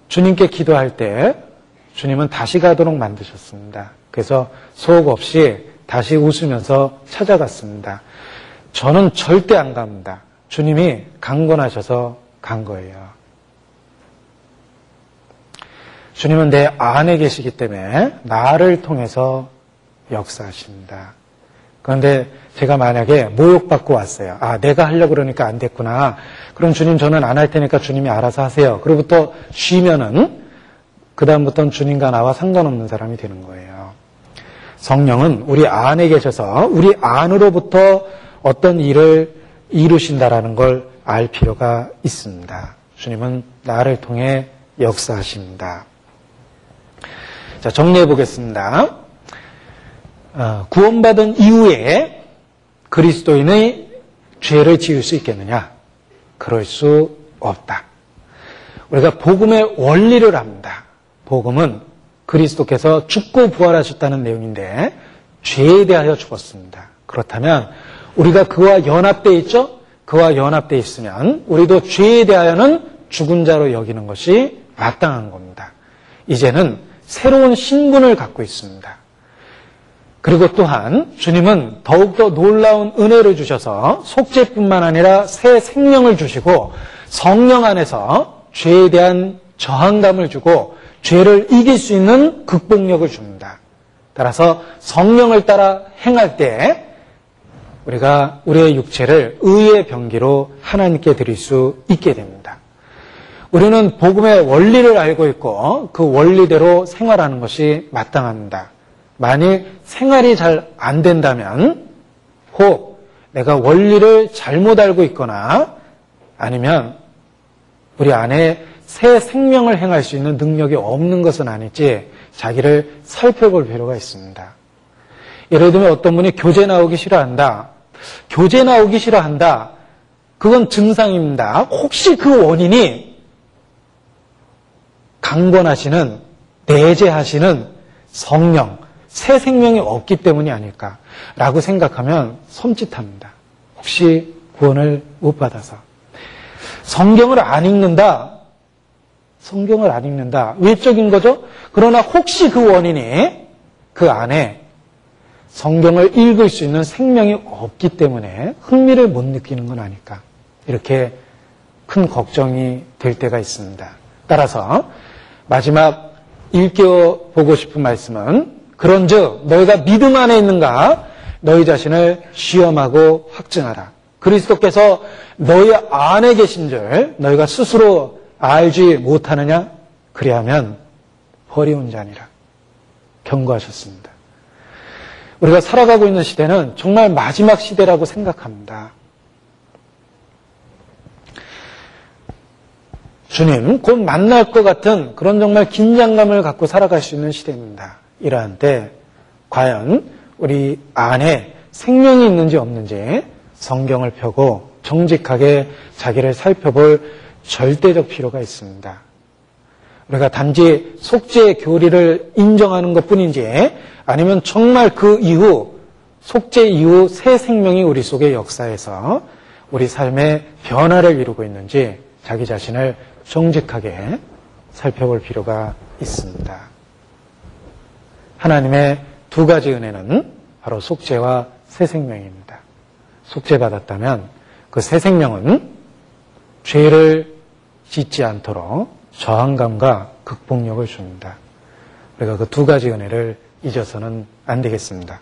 주님께 기도할 때 주님은 다시 가도록 만드셨습니다. 그래서 속 없이 다시 웃으면서 찾아갔습니다. 저는 절대 안 갑니다. 주님이 강권하셔서 간 거예요. 주님은 내 안에 계시기 때문에 나를 통해서 역사하십니다. 그런데 제가 만약에 모욕받고 왔어요. 아, 내가 하려고 그러니까 안 됐구나. 그럼 주님, 저는 안 할 테니까 주님이 알아서 하세요. 그로부터 쉬면은 그다음부터는 주님과 나와 상관없는 사람이 되는 거예요. 성령은 우리 안에 계셔서 우리 안으로부터 어떤 일을 이루신다라는 걸 알 필요가 있습니다. 주님은 나를 통해 역사하십니다. 자, 정리해 보겠습니다. 구원받은 이후에 그리스도인의 죄를 지을 수 있겠느냐? 그럴 수 없다. 우리가 복음의 원리를 압니다. 복음은 그리스도께서 죽고 부활하셨다는 내용인데 죄에 대하여 죽었습니다. 그렇다면 우리가 그와 연합되어 있죠? 그와 연합되어 있으면 우리도 죄에 대하여는 죽은 자로 여기는 것이 마땅한 겁니다. 이제는 새로운 신분을 갖고 있습니다. 그리고 또한 주님은 더욱더 놀라운 은혜를 주셔서 속죄뿐만 아니라 새 생명을 주시고 성령 안에서 죄에 대한 저항감을 주고 죄를 이길 수 있는 극복력을 줍니다. 따라서 성령을 따라 행할 때 우리가 우리의 육체를 의의 병기로 하나님께 드릴 수 있게 됩니다. 우리는 복음의 원리를 알고 있고 그 원리대로 생활하는 것이 마땅합니다. 만일 생활이 잘 안 된다면 혹 내가 원리를 잘못 알고 있거나 아니면 우리 안에 새 생명을 행할 수 있는 능력이 없는 것은 아니지 자기를 살펴볼 필요가 있습니다. 예를 들면 어떤 분이 교제 나오기 싫어한다. 교제 나오기 싫어한다. 그건 증상입니다. 혹시 그 원인이 강권하시는, 내재하시는 성령, 새 생명이 없기 때문이 아닐까라고 생각하면 섬찟합니다. 혹시 구원을 못 받아서. 성경을 안 읽는다. 성경을 안 읽는다. 외적인 거죠? 그러나 혹시 그 원인이 그 안에 성경을 읽을 수 있는 생명이 없기 때문에 흥미를 못 느끼는 건 아닐까. 이렇게 큰 걱정이 될 때가 있습니다. 따라서 마지막 일깨워보고 싶은 말씀은 그런즉 너희가 믿음 안에 있는가 너희 자신을 시험하고 확증하라. 그리스도께서 너희 안에 계신 줄 너희가 스스로 알지 못하느냐? 그리하면 버리운 자니라. 경고하셨습니다. 우리가 살아가고 있는 시대는 정말 마지막 시대라고 생각합니다. 주님 곧 만날 것 같은 그런 정말 긴장감을 갖고 살아갈 수 있는 시대입니다. 이러한 때 과연 우리 안에 생명이 있는지 없는지 성경을 펴고 정직하게 자기를 살펴볼 절대적 필요가 있습니다. 우리가 단지 속죄의 교리를 인정하는 것뿐인지 아니면 정말 그 이후 속죄 이후 새 생명이 우리 속에 역사해서 우리 삶의 변화를 이루고 있는지 자기 자신을 정직하게 살펴볼 필요가 있습니다. 하나님의 두 가지 은혜는 바로 속죄와 새 생명입니다. 속죄받았다면 그 새 생명은 죄를 짓지 않도록 저항감과 극복력을 줍니다. 우리가 그 두 가지 은혜를 잊어서는 안 되겠습니다.